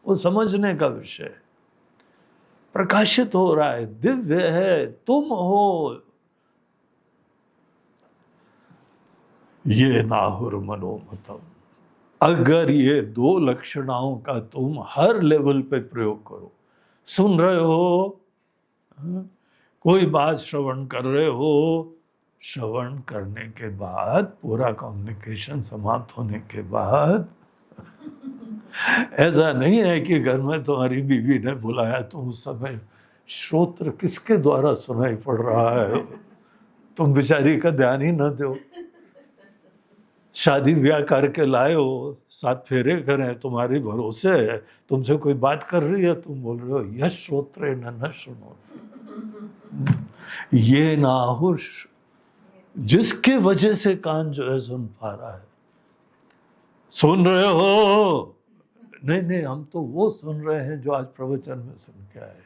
वो समझने का विषय है, प्रकाशित हो रहा है, दिव्य है, तुम हो ये नाहुर मनोमतम। अगर ये 2 लक्षणाओं का तुम हर लेवल पे प्रयोग करो, सुन रहे हो, कोई बात श्रवण कर रहे हो, श्रवण करने के बाद पूरा कम्युनिकेशन समाप्त होने के बाद ऐसा नहीं है कि घर में तुम्हारी बीवी ने बुलाया, तुम उस समय श्रोत्र किसके द्वारा सुनाई पड़ रहा है, तुम बेचारी का ध्यान ही न दो। शादी ब्याह करके लाए हो, 7 फेरे करें, तुम्हारे भरोसे है, तुमसे कोई बात कर रही है, तुम बोल रहे हो यश श्रोत्रे न शुनोति, ये ना हो जिसके वजह से कान जो है सुन पा रहा है। सुन रहे हो? नहीं नहीं, हम तो वो सुन रहे हैं जो आज प्रवचन में सुन के आए।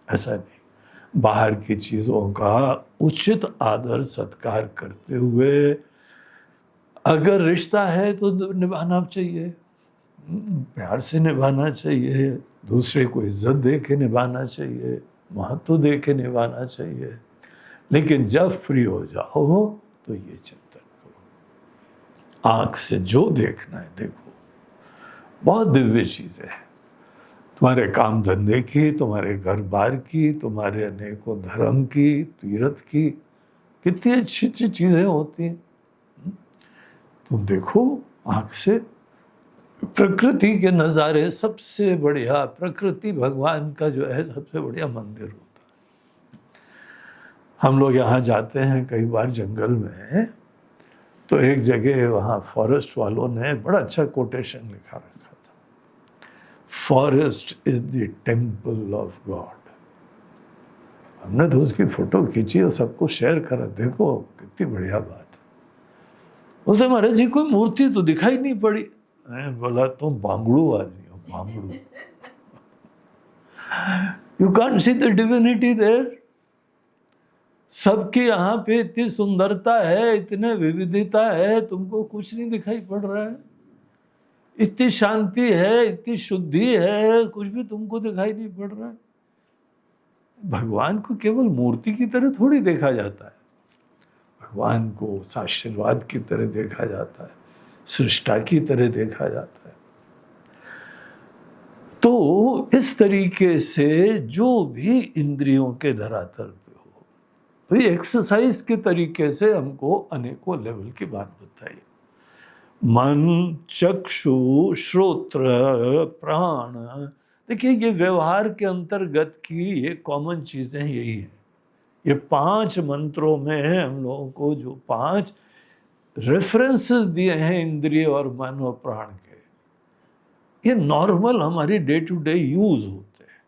ऐसा नहीं, बाहर की चीजों का उचित आदर सत्कार करते हुए अगर रिश्ता है तो निभाना चाहिए, प्यार से निभाना चाहिए, दूसरे को इज्जत दे के निभाना चाहिए, महत्व दे के निभाना चाहिए। लेकिन जब फ्री हो जाओ तो ये चिंतन करो, आंख से जो देखना है देखो। बहुत दिव्य चीजें हैं, तुम्हारे काम धंधे की, तुम्हारे घर बार की, तुम्हारे अनेकों धर्म की, तीर्थ की, कितनी अच्छी अच्छी चीजें होती हैं। तुम देखो आंख से, प्रकृति के नज़ारे सबसे बढ़िया, प्रकृति भगवान का जो है सबसे बढ़िया मंदिर होता है। हम लोग यहाँ जाते हैं कई बार जंगल में, तो एक जगह वहाँ फॉरेस्ट वालों ने बड़ा अच्छा कोटेशन लिखा रखा था, forest is the temple of God. हमने तो उसकी फोटो खींची और सबको शेयर करा, देखो कितनी बढ़िया बात। बोलते महाराज जी कोई मूर्ति तो दिखाई नहीं पड़ी। मैं बोला तुम बांगड़ू आदमी हो, बांगड़ू, you can't see the divinity there. सबके यहाँ पे इतनी सुंदरता है, इतने विविधता है, तुमको कुछ नहीं दिखाई पड़ रहा है। इतनी शांति है, इतनी शुद्धि है, कुछ भी तुमको दिखाई नहीं पड़ रहा है। भगवान को केवल मूर्ति की तरह थोड़ी देखा जाता है, भगवान को आशीर्वाद की तरह देखा जाता है, सृष्टा की तरह देखा जाता है। तो इस तरीके से जो भी इंद्रियों के धरातल पे हो, तो ये एक्सरसाइज के तरीके से हमको अनेकों लेवल की बात बताई। मन, चक्षु, श्रोत्र, प्राण, देखिए ये व्यवहार के अंतर्गत की ये कॉमन चीजें यही है। ये 5 मंत्रों में हम लोगों को जो 5 रेफरेंसेस दिए हैं इंद्रिय और मन और प्राण के, ये नॉर्मल हमारी डे टू डे यूज होते हैं।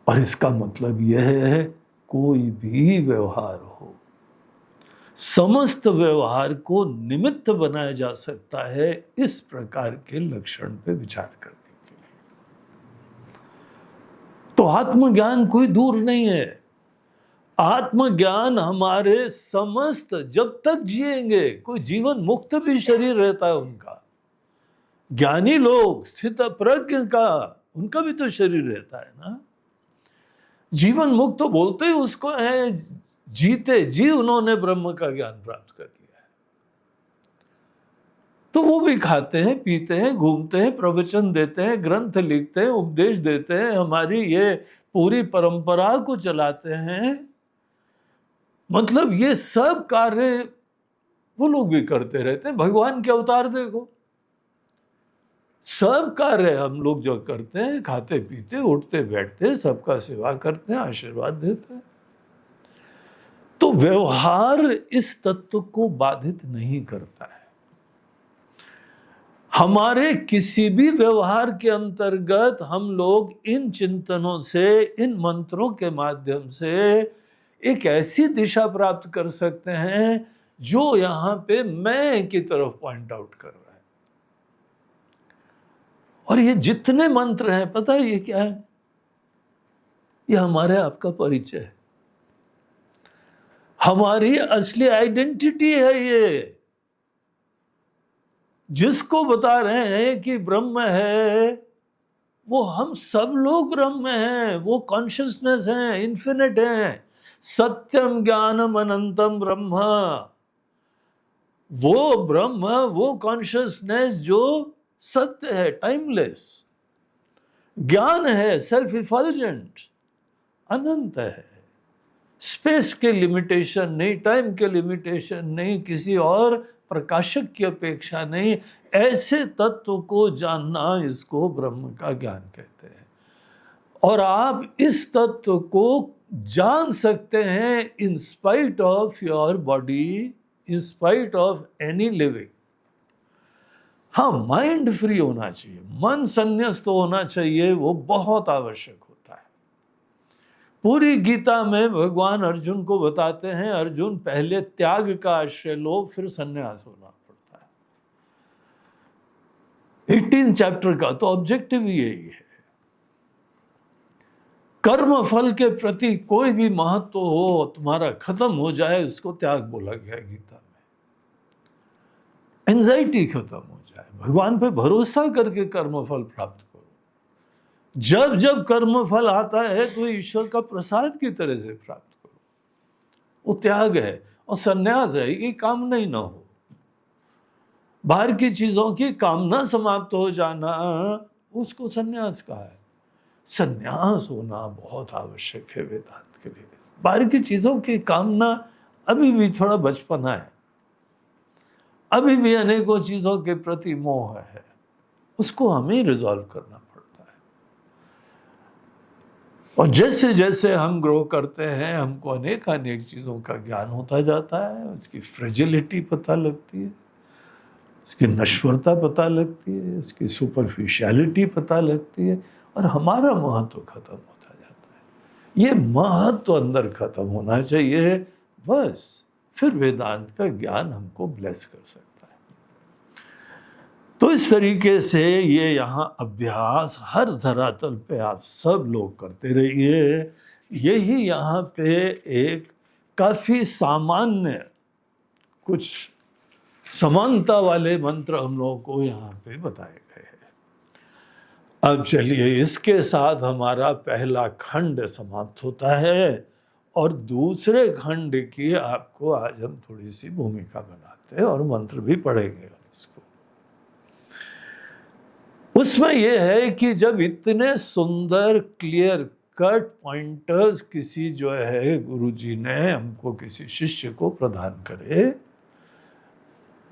और इसका मतलब यह है कोई भी व्यवहार हो, समस्त व्यवहार को निमित्त बनाया जा सकता है इस प्रकार के लक्षण पे विचार करने के लिए। तो आत्मज्ञान कोई दूर नहीं है। आत्मज्ञान हमारे समस्त, जब तक जिएंगे, कोई जीवन मुक्त भी शरीर रहता है उनका, ज्ञानी लोग स्थित प्रज्ञ का, उनका भी तो शरीर रहता है ना। जीवन मुक्त तो बोलते ही उसको है, जीते जी उन्होंने ब्रह्म का ज्ञान प्राप्त कर लिया है। तो वो भी खाते हैं, पीते हैं, घूमते हैं, प्रवचन देते हैं, ग्रंथ लिखते हैं, उपदेश देते हैं, हमारी ये पूरी परंपरा को चलाते हैं। मतलब ये सब कार्य वो लोग भी करते रहते हैं। भगवान के अवतार देखो, सब कार्य हम लोग जो करते हैं, खाते पीते, उठते बैठते, सबका सेवा करते हैं, आशीर्वाद देते हैं। तो व्यवहार इस तत्व को बाधित नहीं करता है। हमारे किसी भी व्यवहार के अंतर्गत हम लोग इन चिंतनों से, इन मंत्रों के माध्यम से एक ऐसी दिशा प्राप्त कर सकते हैं जो यहां पे मैं की तरफ पॉइंट आउट कर रहा है। और ये जितने मंत्र हैं, पता है ये क्या है? ये हमारे आपका परिचय है, हमारी असली आइडेंटिटी है। ये जिसको बता रहे हैं कि ब्रह्म है, वो हम सब लोग ब्रह्म हैं, वो कॉन्शियसनेस है, इन्फिनिट है। सत्यम ज्ञानम अनंतम ब्रह्म, वो ब्रह्म, वो कॉन्शियसनेस जो सत्य है, टाइमलेस, ज्ञान है, सेल्फ इफल्जेंट, अनंत है। स्पेस के लिमिटेशन नहीं, टाइम के लिमिटेशन नहीं, किसी और प्रकाशक की अपेक्षा नहीं। ऐसे तत्व को जानना, इसको ब्रह्म का ज्ञान कहते हैं। और आप इस तत्व को जान सकते हैं in spite of your body, in spite of any living. हाँ, माइंड फ्री होना चाहिए, मन संन्यास्त होना चाहिए, वो बहुत आवश्यक होता है। पूरी गीता में भगवान अर्जुन को बताते हैं, अर्जुन पहले त्याग का आश्रय लो, फिर संन्यास होना पड़ता है। 18 चैप्टर का तो ऑब्जेक्टिव यही है। कर्म फल के प्रति कोई भी महत्व हो तुम्हारा खत्म हो जाए, उसको त्याग बोला गया गीता में। एंजाइटी खत्म हो जाए, भगवान पे भरोसा करके कर्म फल प्राप्त करो। जब जब कर्म फल आता है तो ईश्वर का प्रसाद की तरह से प्राप्त करो, वो त्याग है। और संन्यास है कि कामना ही ना हो, बाहर की चीजों की कामना समाप्त हो जाना, उसको संन्यास कहा है। संन्यास होना बहुत आवश्यक है वेदांत के लिए। बाहर की चीजों की कामना अभी भी थोड़ा बचपना है, अभी भी अनेकों चीजों के प्रति मोह है, उसको हमें रिजॉल्व करना पड़ता है। और जैसे जैसे हम ग्रो करते हैं, हमको अनेक अनेक चीजों का ज्ञान होता जाता है, उसकी फ्रेजिलिटी पता लगती है, उसकी नश्वरता पता लगती है, उसकी सुपरफिशियलिटी पता लगती है, और हमारा महत्व खत्म होता जाता है। ये महत्व अंदर खत्म होना चाहिए, बस फिर वेदांत का ज्ञान हमको ब्लेस कर सकता है। तो इस तरीके से ये यहाँ अभ्यास हर धरातल पे आप सब लोग करते रहिए। यही यहाँ पे एक काफी सामान्य कुछ समानता वाले मंत्र हम लोगों को यहाँ पे बताए गए हैं। अब चलिए, इसके साथ हमारा पहला खंड समाप्त होता है, और दूसरे खंड की आपको आज हम थोड़ी सी भूमिका बनाते हैं और मंत्र भी पढ़ेंगे हम इसको। उसमें यह है कि जब इतने सुंदर क्लियर कट पॉइंटर्स किसी जो है गुरुजी ने हमको किसी शिष्य को प्रदान करे,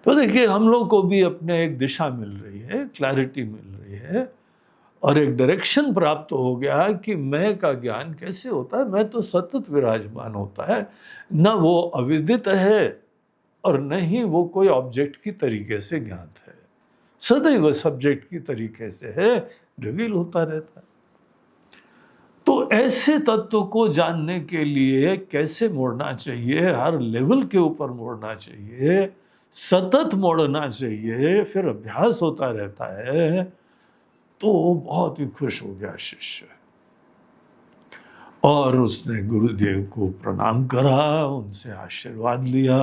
तो देखिए हम लोग को भी अपने एक दिशा मिल रही है, क्लैरिटी मिल रही है, और एक डायरेक्शन प्राप्त हो गया कि मैं का ज्ञान कैसे होता है। मैं तो सतत विराजमान होता है, न वो अविदित है और न ही वो कोई ऑब्जेक्ट की तरीके से ज्ञात है, सदैव सब्जेक्ट की तरीके से है, रिवील होता रहता है। तो ऐसे तत्व को जानने के लिए कैसे मोड़ना चाहिए, हर लेवल के ऊपर मोड़ना चाहिए, सतत मोड़ना चाहिए, फिर अभ्यास होता रहता है। तो बहुत ही खुश हो गया शिष्य, और उसने गुरुदेव को प्रणाम करा, उनसे आशीर्वाद लिया,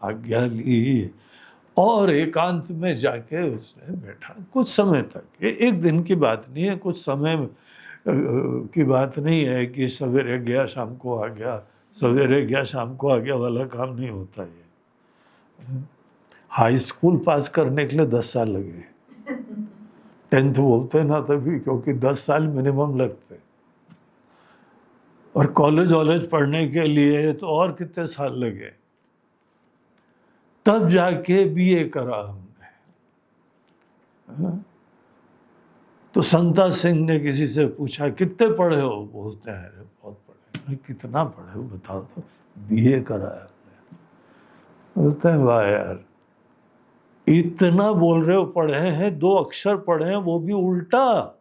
आज्ञा ली, और एकांत में जाके उसने बैठा कुछ समय तक। एक दिन की बात नहीं है, कुछ समय की बात नहीं है कि सवेरे गया शाम को आ गया, सवेरे गया शाम को आ गया वाला काम नहीं होता ये। हाई स्कूल पास करने के लिए 10 साल लगे, 10th बोलते ना तभी, क्योंकि 10 साल मिनिमम लगते, और कॉलेज वॉलेज पढ़ने के लिए तो और कितने साल लगे, तब जाके बीए करा हमने। तो संता सिंह ने किसी से पूछा कितने पढ़े हो, बोलते हैं बहुत पढ़े। कितना पढ़े हो बताओ तो, बीए करा है हमने। बोलते हैं वाह यार, इतना बोल रहे हो, पढ़े हैं, 2 अक्षर पढ़े हैं वो भी उल्टा,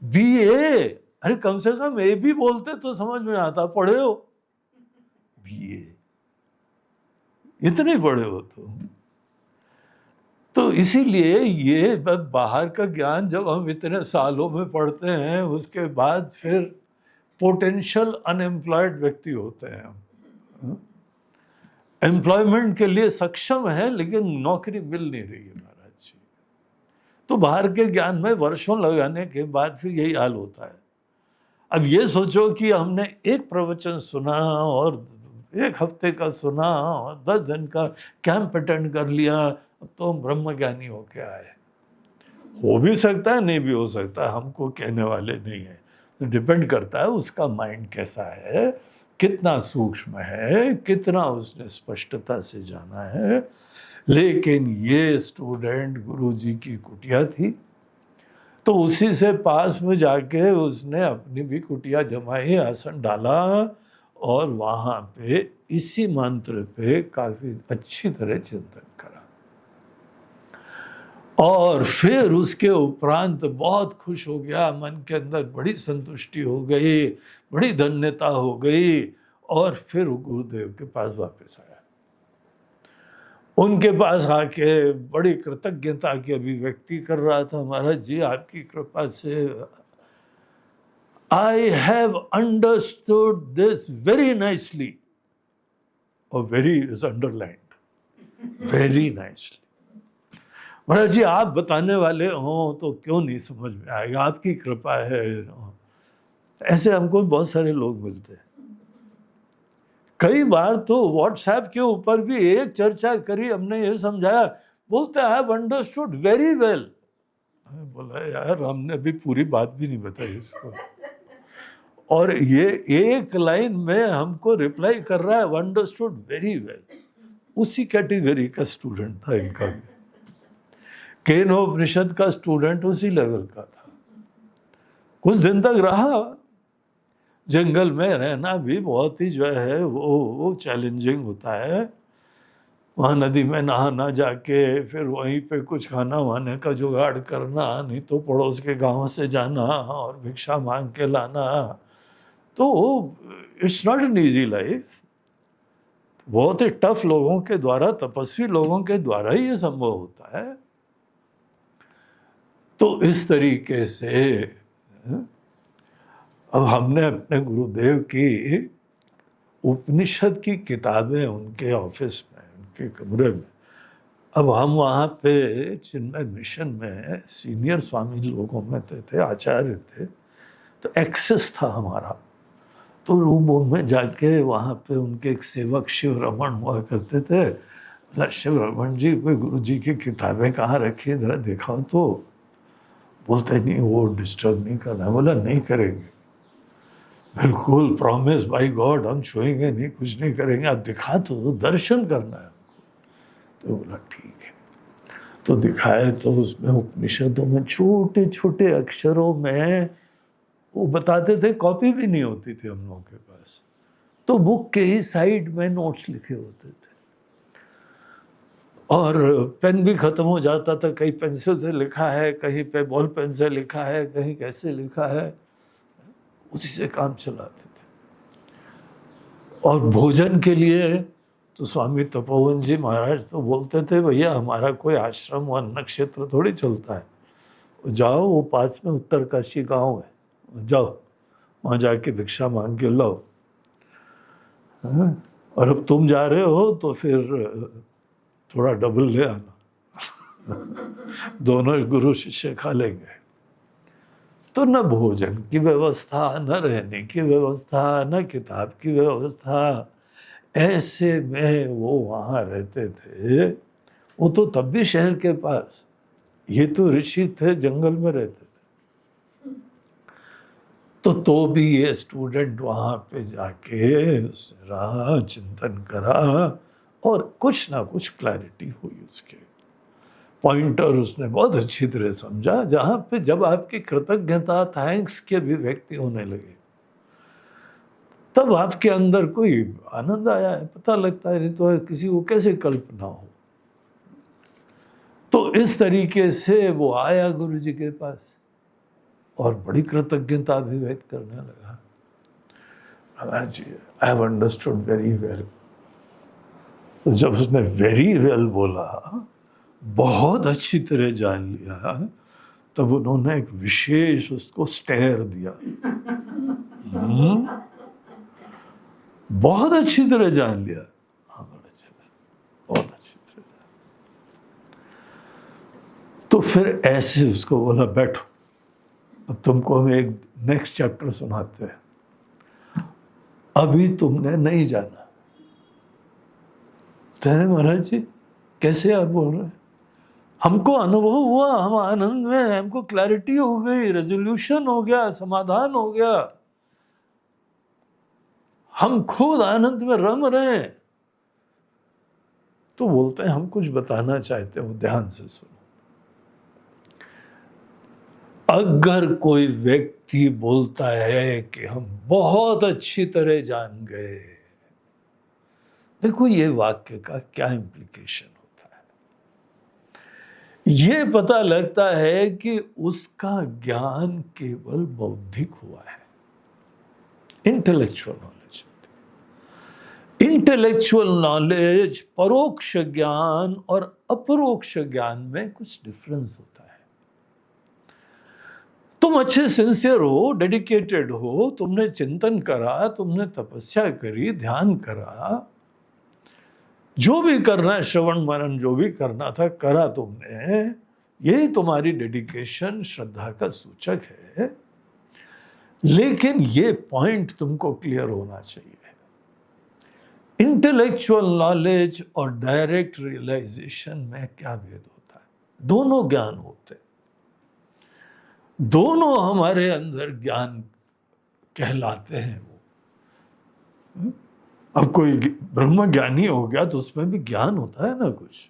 बीए। अरे कम से कम ए भी बोलते तो समझ में आता, पढ़े हो बीए, इतने पढ़े हो तो इसीलिए ये बाहर का ज्ञान जब हम इतने सालों में पढ़ते हैं, उसके बाद फिर पोटेंशियल अनएम्प्लॉयड व्यक्ति होते हैं हम, एम्प्लॉयमेंट के लिए सक्षम है लेकिन नौकरी मिल नहीं रही है महाराज जी। तो बाहर के ज्ञान में वर्षों लगाने के बाद फिर यही हाल होता है। अब ये सोचो कि हमने एक प्रवचन सुना और 1 हफ्ते का सुना और 10 दिन का कैंप अटेंड कर लिया, अब तो हम ब्रह्मज्ञानी होके आए। हो भी सकता है, नहीं भी हो सकता, हमको कहने वाले नहीं है। तो डिपेंड करता है उसका माइंड कैसा है, कितना सूक्ष्म है, कितना उसने स्पष्टता से जाना है। लेकिन ये स्टूडेंट गुरुजी की कुटिया थी, तो उसी से पास में जाके उसने अपनी भी कुटिया जमाई, आसन डाला और वहां पे इसी मंत्र पे काफी अच्छी तरह चिंतन करा। और फिर उसके उपरांत बहुत खुश हो गया, मन के अंदर बड़ी संतुष्टि हो गई, बड़ी धन्यता हो गई, और फिर गुरुदेव के पास वापस आया। उनके पास आके बड़ी कृतज्ञता की अभिव्यक्ति कर रहा था, महाराज जी आपकी कृपा से I have understood this very nicely, और very is underlined, very nicely। महाराज जी आप बताने वाले हो तो क्यों नहीं समझ में आएगा, आपकी कृपा है। ऐसे हमको बहुत सारे लोग मिलते हैं। कई बार तो व्हाट्सएप के ऊपर भी एक चर्चा करी, हमने ये समझाया, बोलते आई हैव अंडरस्टूड वेरी वेल। बोला यार हमने अभी पूरी बात भी नहीं बताई इसको, और ये एक लाइन में हमको रिप्लाई कर रहा है अंडरस्टूड वेरी वेल। उसी कैटेगरी का स्टूडेंट था इनका भी, केनोपनिषद का स्टूडेंट उसी लेवल का था। कुछ दिन तक रहा। जंगल में रहना भी बहुत ही जो है वो चैलेंजिंग होता है। वहाँ नदी में नहाना जाके फिर वहीं पे कुछ खाना वाने का जुगाड़ करना, नहीं तो पड़ोस के गांव से जाना और भिक्षा मांग के लाना, तो it's not an easy life. बहुत ही टफ लोगों के द्वारा, तपस्वी लोगों के द्वारा ही ये संभव होता है। तो इस तरीके से अब हमने अपने गुरुदेव की उपनिषद की किताबें उनके ऑफिस में, उनके कमरे में, अब हम वहाँ पे चिन्मय मिशन में सीनियर स्वामी लोगों में थे, आचार्य थे, तो एक्सेस था हमारा। तो रूम में जाके वहाँ पे उनके एक सेवक शिव रमन हुआ करते थे। बोला शिव रमन जी कोई गुरु जी की किताबें कहाँ रखी है, जरा दिखाओ तो। बोलते नहीं वो डिस्टर्ब नहीं करना। बोला नहीं करेंगे, बिल्कुल प्रॉमिस बाय गॉड, हम छुएंगे नहीं, कुछ नहीं करेंगे, आप दिखा तो दर्शन करना है हमको। तो बोला ठीक है। तो दिखाए तो उसमें उपनिषदों में छोटे छोटे अक्षरों में वो बताते थे, कॉपी भी नहीं होती थी हम लोगों के पास, तो बुक के ही साइड में नोट्स लिखे होते थे, और पेन भी खत्म हो जाता था, कहीं पेंसिल से लिखा है, कहीं पे बॉल पेन से लिखा है, कहीं कैसे लिखा है, उसी से काम चलाते थे। और भोजन के लिए तो स्वामी तपोवन जी महाराज तो बोलते थे भैया हमारा कोई आश्रम व अन्न क्षेत्र थोड़ी चलता है, जाओ वो पास में उत्तरकाशी गांव है, जाओ वहाँ जाके भिक्षा मांग के लाओ। और अब तुम जा रहे हो तो फिर थोड़ा डबल ले आना। दोनों गुरु शिष्य खा लेंगे। तो न भोजन की व्यवस्था, न रहने की व्यवस्था, न किताब की व्यवस्था, ऐसे में वो वहाँ रहते थे। वो तो तब भी शहर के पास, ये तो ऋषि थे, जंगल में रहते थे। तो भी ये स्टूडेंट वहाँ पे जाके रहा, चिंतन करा, और कुछ ना कुछ क्लैरिटी हुई, उसके पॉइंटर उसने बहुत अच्छी तरह समझा, जहाँ पे जब आपकी कृतज्ञता, थैंक्स के अभिव्यक्ति होने लगे, तब आपके अंदर कोई आनंद आया है, पता लगता है, नहीं तो किसी को कैसे कल्पना हो। तो इस तरीके से वो आया गुरु जी के पास और बड़ी कृतज्ञता अभिव्यक्त करने लगा। Maharaj ji I have understood very well. तो जब उसने वेरी वेल बोला, बहुत अच्छी तरह जान लिया, तब उन्होंने एक विशेष उसको स्टेयर दिया। बहुत अच्छी तरह जान लिया, बहुत अच्छी तरह। तो फिर ऐसे उसको बोला बैठो, अब तुमको हम एक नेक्स्ट चैप्टर सुनाते हैं, अभी तुमने नहीं जाना। तेरे महाराज जी कैसे आप बोल रहे हैं? हमको अनुभव हुआ, हम आनंद में, हमको क्लैरिटी हो गई, रेजोल्यूशन हो गया, समाधान हो गया, हम खुद आनंद में रम रहे हैं। तो बोलते हैं हम कुछ बताना चाहते हो, ध्यान से सुनो। अगर कोई व्यक्ति बोलता है कि हम बहुत अच्छी तरह जान गए, देखो ये वाक्य का क्या इंप्लीकेशन होता है। ये पता लगता है कि उसका ज्ञान केवल बौद्धिक हुआ है, इंटेलेक्चुअल नॉलेज। इंटेलेक्चुअल नॉलेज, परोक्ष ज्ञान और अपरोक्ष ज्ञान में कुछ डिफरेंस होता है। तुम अच्छे सिंसियर हो, डेडिकेटेड हो, तुमने चिंतन करा, तुमने तपस्या करी, ध्यान करा, जो भी करना है, श्रवण मनन जो भी करना था करा तुमने, यही तुम्हारी डेडिकेशन, श्रद्धा का सूचक है। लेकिन ये पॉइंट तुमको क्लियर होना चाहिए, इंटेलेक्चुअल नॉलेज और डायरेक्ट रियलाइजेशन में क्या भेद होता है। दोनों ज्ञान होते हैं, दोनों हमारे अंदर ज्ञान कहलाते हैं। वो अब कोई ब्रह्म ज्ञानी हो गया तो उसमें भी ज्ञान होता है ना कुछ,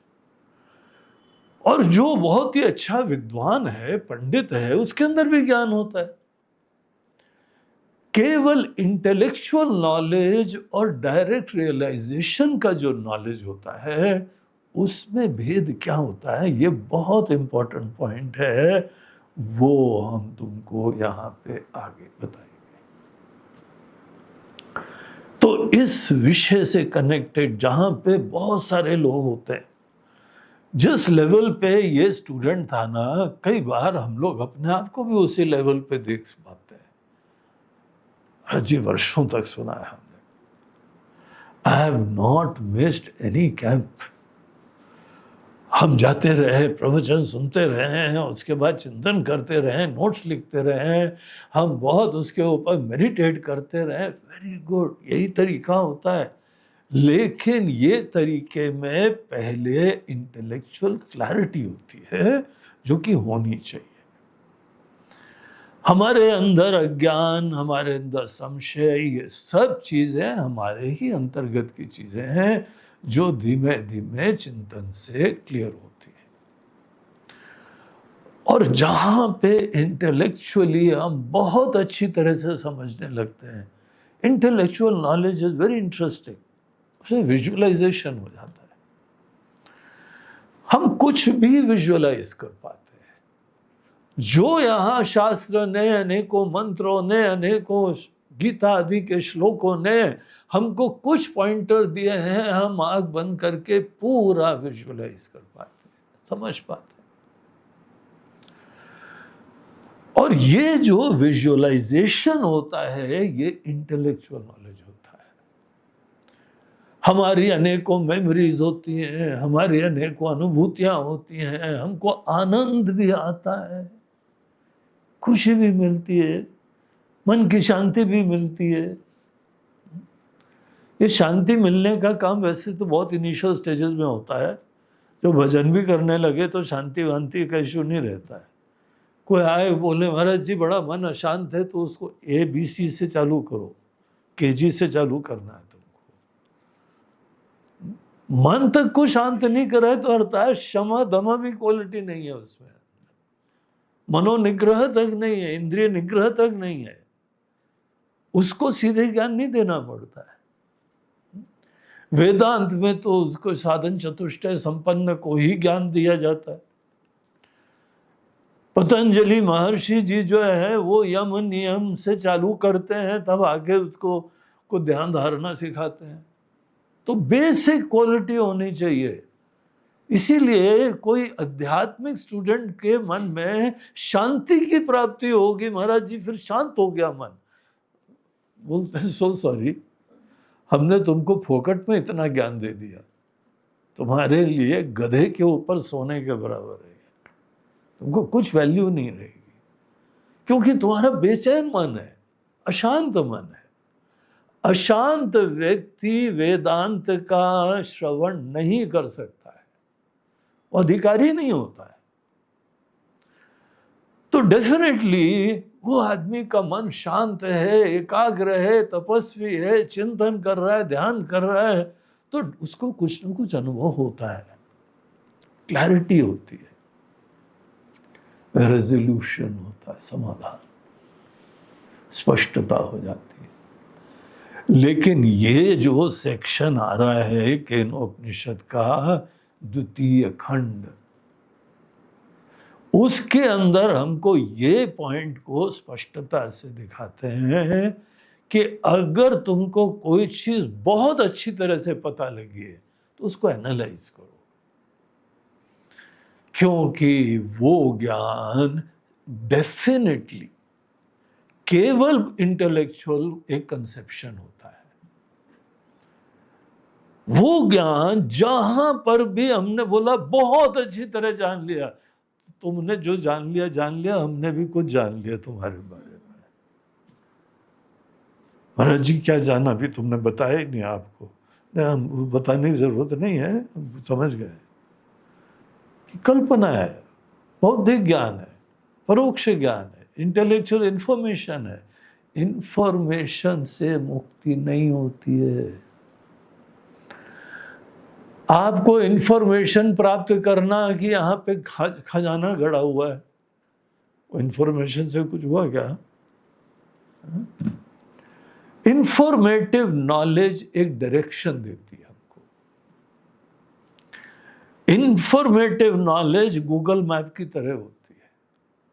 और जो बहुत ही अच्छा विद्वान है, पंडित है, उसके अंदर भी ज्ञान होता है। केवल इंटेलेक्चुअल नॉलेज और डायरेक्ट रियलाइजेशन का जो नॉलेज होता है, उसमें भेद क्या होता है, ये बहुत इंपॉर्टेंट पॉइंट है। वो हम तुमको यहां पे आगे बताएंगे। तो इस विषय से कनेक्टेड, जहां पे बहुत सारे लोग होते हैं, जिस लेवल पे ये स्टूडेंट था ना, कई बार हम लोग अपने आप को भी उसी लेवल पे देख पाते हैं। जी वर्षों तक सुना है हमने, I have not missed any camp. हम जाते रहे, प्रवचन सुनते रहे हैं, उसके बाद चिंतन करते रहे, नोट्स लिखते रहे, हम बहुत उसके ऊपर मेडिटेट करते रहे। वेरी गुड, यही तरीका होता है। लेकिन ये तरीके में पहले इंटेलेक्चुअल क्लैरिटी होती है, जो कि होनी चाहिए। हमारे अंदर अज्ञान, हमारे अंदर संशय, ये सब चीजें हमारे ही अंतर्गत की चीजें हैं, जो धीमे धीमे चिंतन से क्लियर होती है। और जहां पे इंटेलेक्चुअली हम बहुत अच्छी तरह से समझने लगते हैं, intellectual knowledge is very interesting, उसे विजुअलाइजेशन हो जाता है। हम कुछ भी विजुअलाइज कर पाते हैं। जो यहाँ शास्त्र ने, अनेकों मंत्रों ने, अनेकों गीता आदि के श्लोकों ने हमको कुछ पॉइंटर दिए हैं, हम आंख बंद करके पूरा विजुअलाइज कर पाते हैं, समझ पाते हैं। और ये जो विजुअलाइजेशन होता है, ये इंटेलेक्चुअल नॉलेज होता है। हमारी अनेकों मेमोरीज होती हैं, हमारी अनेकों अनुभूतियां होती हैं, हमको आनंद भी आता है, खुशी भी मिलती है, मन की शांति भी मिलती है। ये शांति मिलने का काम वैसे तो बहुत इनिशियल स्टेजेस में होता है। जो भजन भी करने लगे तो शांति वांति का इशू नहीं रहता है। कोई आए बोले महाराज जी बड़ा मन अशांत है, तो उसको ABC से चालू करो, KG से चालू करना है तुमको। मन तक को शांत नहीं करा है तो अर्थात क्षमा दमा भी क्वालिटी नहीं है उसमें, मनोनिग्रह तक नहीं है, इंद्रिय निग्रह तक नहीं है, उसको सीधे ज्ञान नहीं देना पड़ता है। वेदांत में तो उसको साधन चतुष्टय संपन्न को ही ज्ञान दिया जाता है। पतंजलि महर्षि जी जो है वो यम नियम से चालू करते हैं, तब आगे उसको को ध्यान धारणा सिखाते हैं। तो बेसिक क्वालिटी होनी चाहिए। इसीलिए कोई आध्यात्मिक स्टूडेंट के मन में शांति की प्राप्ति होगी, महाराज जी फिर शांत हो गया मन, बोलते हैं सो सॉरी, हमने तुमको फोकट में इतना ज्ञान दे दिया, तुम्हारे लिए गधे के ऊपर सोने के बराबर है, तुमको कुछ वैल्यू नहीं रहेगी, क्योंकि तुम्हारा बेचैन मन है, अशांत मन है। अशांत व्यक्ति वेदांत का श्रवण नहीं कर सकता है, वो अधिकारी नहीं होता है। तो डेफिनेटली वो आदमी का मन शांत है, एकाग्र है, तपस्वी है, चिंतन कर रहा है, ध्यान कर रहा है, तो उसको कुछ न कुछ अनुभव होता है, क्लैरिटी होती है। रेजोल्यूशन होता है, समाधान, स्पष्टता हो जाती है। लेकिन ये जो सेक्शन आ रहा है केनोपनिषद का 2 खंड, उसके अंदर हमको ये पॉइंट को स्पष्टता से दिखाते हैं कि अगर तुमको कोई चीज बहुत अच्छी तरह से पता लगी है तो उसको एनालाइज करो, क्योंकि वो ज्ञान डेफिनेटली केवल इंटेलेक्चुअल एक कंसेप्शन होता है। वो ज्ञान जहां पर भी हमने बोला बहुत अच्छी तरह जान लिया, तुमने जो जान लिया, हमने भी कुछ जान लिया तुम्हारे बारे में। महाराज जी क्या जाना, अभी तुमने बताया ही नहीं आपको। नहीं, हम बताने की जरूरत नहीं है, हम समझ गए कि कल्पना है, बौद्धिक ज्ञान है, परोक्ष ज्ञान है, इंटेलेक्चुअल इंफॉर्मेशन है। इंफॉर्मेशन से मुक्ति नहीं होती है। आपको इंफॉर्मेशन प्राप्त करना कि यहाँ पे खजाना गड़ा हुआ है, वो इंफॉर्मेशन से कुछ हुआ क्या? इंफॉर्मेटिव नॉलेज एक डायरेक्शन देती है हमको। इंफॉर्मेटिव नॉलेज गूगल मैप की तरह होती है,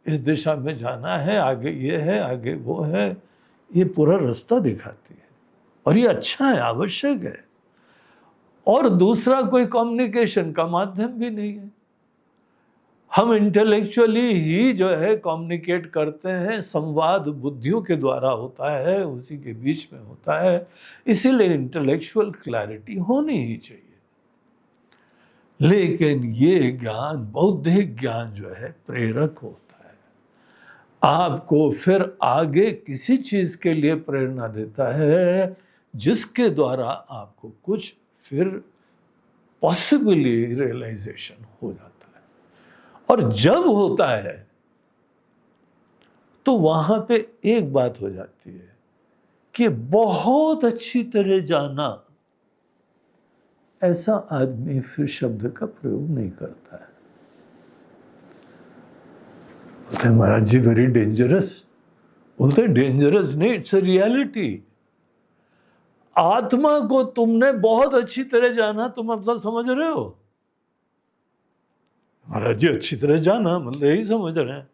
इस दिशा में जाना है, आगे ये है, आगे वो है, ये पूरा रास्ता दिखाती है। और ये अच्छा है, आवश्यक है। और दूसरा कोई कम्युनिकेशन का माध्यम भी नहीं है। हम इंटेलेक्चुअली ही जो है कम्युनिकेट करते हैं, संवाद बुद्धियों के द्वारा होता है, उसी के बीच में होता है। इसीलिए इंटेलेक्चुअल क्लैरिटी होनी ही चाहिए। लेकिन ये ज्ञान, बौद्धिक ज्ञान जो है प्रेरक होता है, आपको फिर आगे किसी चीज के लिए प्रेरणा देता है, जिसके द्वारा आपको कुछ फिर पॉसिबली रियलाइजेशन हो जाता है। और जब होता है तो वहां पे एक बात हो जाती है कि बहुत अच्छी तरह जाना, ऐसा आदमी फिर शब्द का प्रयोग नहीं करता है। बोलते हैं महाराज जी वेरी डेंजरस। बोलते हैं डेंजरस नहीं, इट्स अ रियलिटी। आत्मा को तुमने बहुत अच्छी तरह जाना, तुम मतलब समझ रहे हो? महाराज जी अच्छी तरह जाना मतलब यही समझ रहे हैं?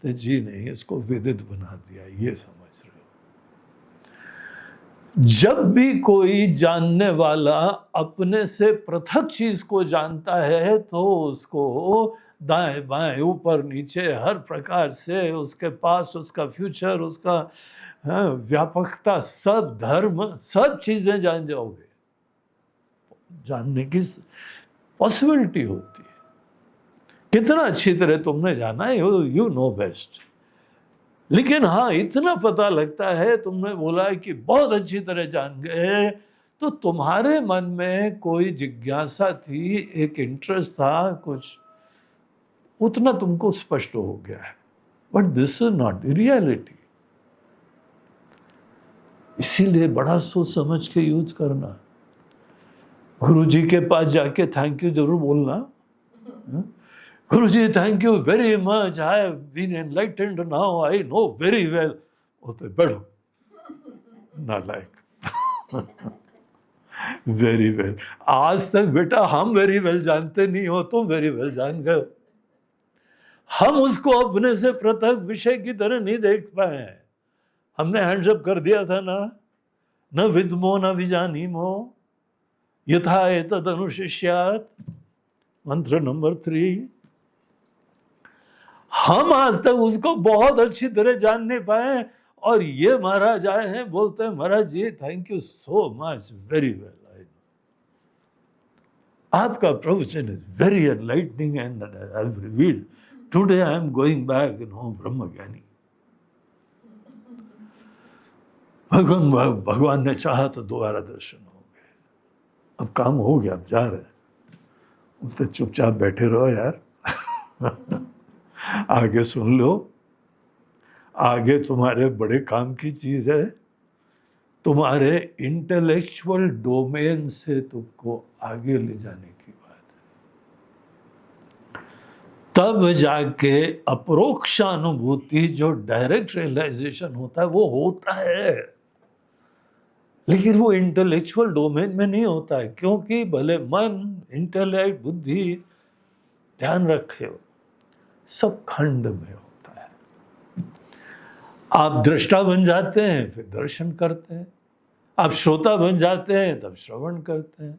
तो जी नहीं, इसको विदित बना दिया, ये समझ रहे हो। जब भी कोई जानने वाला अपने से पृथक चीज को जानता है तो उसको दाएं बाएं ऊपर नीचे हर प्रकार से उसके पास, उसका फ्यूचर, उसका व्यापकता, सब धर्म, सब चीजें जान जाओगे। जानने की पॉसिबिलिटी होती है। कितना अच्छी तरह तुमने जाना है, यू नो बेस्ट। लेकिन हाँ, इतना पता लगता है, तुमने बोला है कि बहुत अच्छी तरह जान गए, तो तुम्हारे मन में कोई जिज्ञासा थी, एक इंटरेस्ट था, कुछ उतना तुमको स्पष्ट हो गया है। But this is not the reality. इसीलिए बड़ा सोच समझ के यूज करना। गुरु जी के पास जाके थैंक यू जरूर बोलना। Guru ji thank you very much, I have been enlightened, now I know very well. बोलते बैठो नालायक। वेरी वेल, आज तक बेटा हम वेरी वेल जानते नहीं हो, तुम वेरी वेल जान गए। हम उसको अपने से पृथक विषय की तरह नहीं देख पाए। हमने हैंड्सअप कर दिया था ना, न विद्मो न विजानीमो यथा एतद अनुशिष्यात्, मंत्र नंबर 3। हम आज तक उसको बहुत अच्छी तरह जान नहीं पाए। और ये महाराज आए हैं, बोलते हैं Maharaj ji thank you so much, very well. आपका प्रवचन is very enlightening and I have revealed today I am going back ब्रह्म ज्ञानी। भगवान ने चाहा तो दोबारा दर्शन हो गए। अब काम हो गया, अब जा रहे हैं। उससे चुपचाप बैठे रहो यार। आगे सुन लो, आगे तुम्हारे बड़े काम की चीज है। तुम्हारे इंटेलेक्चुअल डोमेन से तुमको आगे ले जाने की बात है। तब जाके अपरोक्षानुभूति जो डायरेक्ट रियलाइजेशन होता है वो होता है, लेकिन वो इंटेलेक्चुअल डोमेन में नहीं होता है, क्योंकि भले मन, इंटेलेक्ट, बुद्धि, ध्यान रखे हो, सब खंड में होता है। आप दृष्टा बन जाते हैं फिर दर्शन करते हैं, आप श्रोता बन जाते हैं तब श्रवण करते हैं,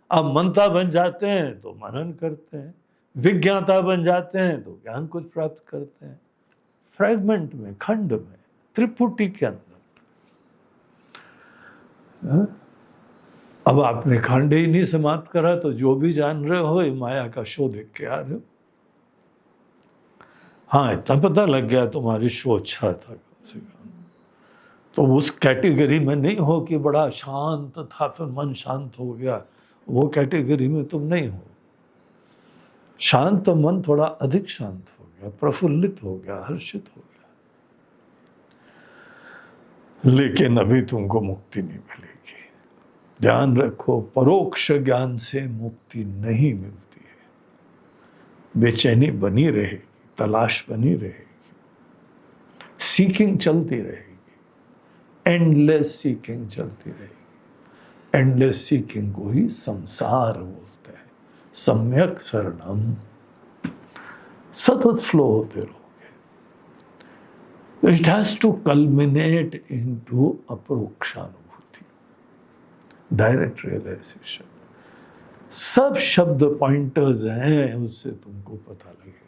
आप मनता बन जाते हैं तो मनन करते हैं, विज्ञाता बन जाते हैं तो ज्ञान कुछ प्राप्त करते हैं। फ्रैगमेंट में, खंड में, त्रिपुटी के अंदर। अब आपने खंड ही नहीं समाप्त करा तो जो भी जान रहे हो ये माया का शो देख के आ रहे हो। हाँ, इतना पता लग गया तुम्हारी शो अच्छा था कम से कम, तो उस कैटेगरी में नहीं हो कि बड़ा शांत था फिर मन शांत हो गया, वो कैटेगरी में तुम नहीं हो। शांत मन थोड़ा अधिक शांत हो गया, प्रफुल्लित हो गया, हर्षित हो गया, लेकिन अभी तुमको मुक्ति नहीं मिलेगी। ध्यान रखो, परोक्ष ज्ञान से मुक्ति नहीं मिलती है, बेचैनी बनी रहेगी, तलाश बनी रहेगी, सीकिंग चलती रहेगी, एंडलेस सीकिंग चलती रहेगी। एंडलेस सीकिंग को ही संसार बोलते हैं। सम्यक शरणम, सतत फ्लो होते रहोगे। It has to culminate into अपरोक्षानुभूति, डायरेक्ट रियलाइजेशन। सब शब्द पॉइंटर्स हैं, उससे तुमको पता लगेगा,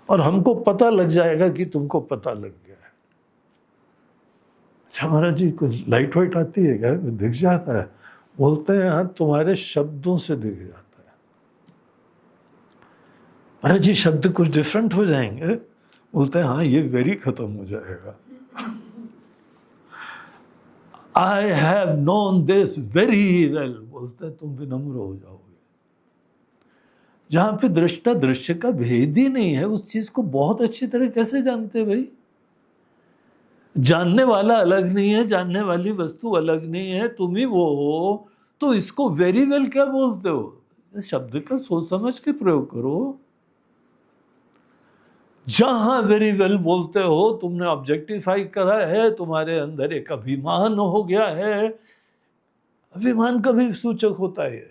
और हमको पता लग जाएगा कि तुमको पता लग गया है। अच्छा महाराज जी, कुछ लाइट वाइट आती है क्या, दिख जाता है? बोलते हैं हाँ, तुम्हारे शब्दों से दिख जाता है। महाराज जी शब्द कुछ डिफरेंट हो जाएंगे? बोलते हैं हाँ, ये वेरी खत्म हो जाएगा। I have known this very well, बोलते हैं तुम विनम्र हो जाओगे। जहां पे दृष्टा दृश्य का भेद ही नहीं है, उस चीज को बहुत अच्छी तरह कैसे जानते भाई? जानने वाला अलग नहीं है, जानने वाली वस्तु अलग नहीं है, तुम ही वो हो, तो इसको वेरी वेल क्या बोलते हो? शब्द का सोच समझ के प्रयोग करो। जहां वेरी वेल बोलते हो, तुमने ऑब्जेक्टिफाई करा है, तुम्हारे अंदर एक अभिमान हो गया है। अभिमान का भी सूचक होता है।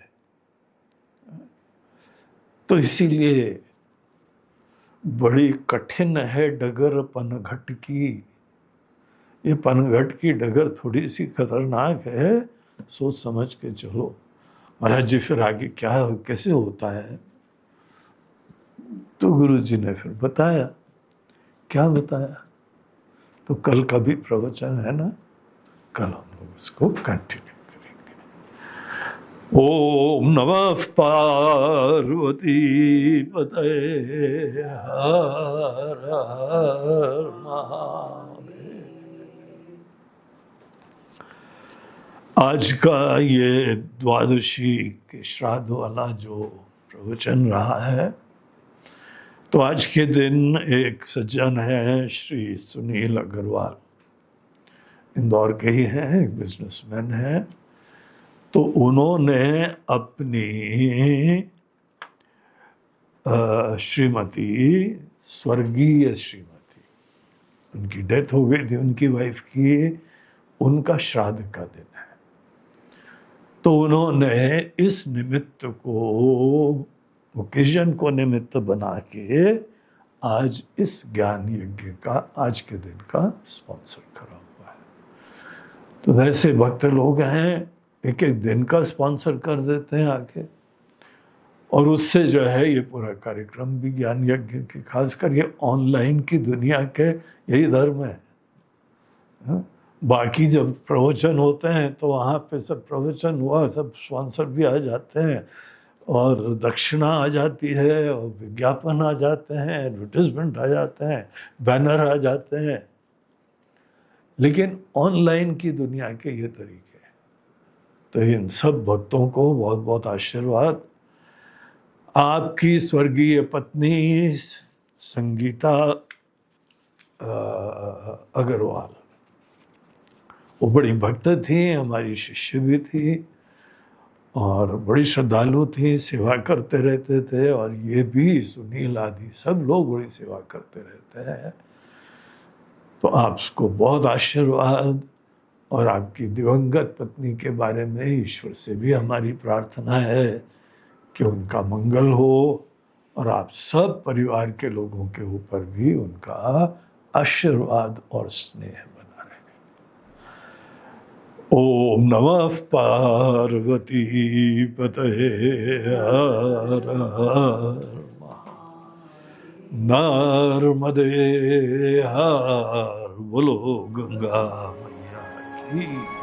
तो इसीलिए बड़ी कठिन है डगर पनघट की। ये पनघट की डगर थोड़ी सी खतरनाक है, सोच समझ के चलो। महाराज जी फिर आगे क्या कैसे होता है? तो गुरु जी ने फिर बताया। क्या बताया? तो कल का भी प्रवचन है ना, कल हम लोग इसको कंटिन्यू करेंगे। ओम नमः पार्वती पतये हर हर महादेव। आज का ये द्वादशी के श्राद्ध वाला जो प्रवचन रहा है, तो आज के दिन एक सज्जन है श्री सुनील अग्रवाल, इंदौर के ही हैं, एक बिजनेसमैन हैं। तो उन्होंने अपनी श्रीमती, स्वर्गीय श्रीमती, उनकी डेथ हो गई थी उनकी वाइफ की, उनका श्राद्ध का दिन है। तो उन्होंने इस निमित्त को, ओकेजन को निमित्त बना के आज इस ज्ञान यज्ञ का आज के दिन का स्पॉन्सर करा हुआ है। तो ऐसे भक्त लोग हैं, एक एक दिन का स्पॉन्सर कर देते हैं आके, और उससे जो है ये पूरा कार्यक्रम भी ज्ञान यज्ञ के, खासकर ये ऑनलाइन की दुनिया के यही धर्म है। बाकी जब प्रवचन होते हैं तो वहाँ पे सब प्रवचन हुआ, सब स्पॉन्सर भी आ जाते हैं, और दक्षिणा आ जाती है, और विज्ञापन आ जाते हैं, एडवर्टिजमेंट आ जाते हैं, बैनर आ जाते हैं। लेकिन ऑनलाइन की दुनिया के ये तरीके हैं। तो इन सब भक्तों को बहुत बहुत आशीर्वाद। आपकी स्वर्गीय पत्नी संगीता अग्रवाल, वो बड़ी भक्त थी, हमारी शिष्य भी थी, और बड़ी श्रद्धालु थी, सेवा करते रहते थे। और ये भी सुनील आदि सब लोग बड़ी सेवा करते रहते हैं। तो आपको बहुत आशीर्वाद। और आपकी दिवंगत पत्नी के बारे में ईश्वर से भी हमारी प्रार्थना है कि उनका मंगल हो, और आप सब परिवार के लोगों के ऊपर भी उनका आशीर्वाद और स्नेह बना रहे। ओम नमः पार्वती पतये हर हर नर्मदे हर। बोलो गंगा मैया की।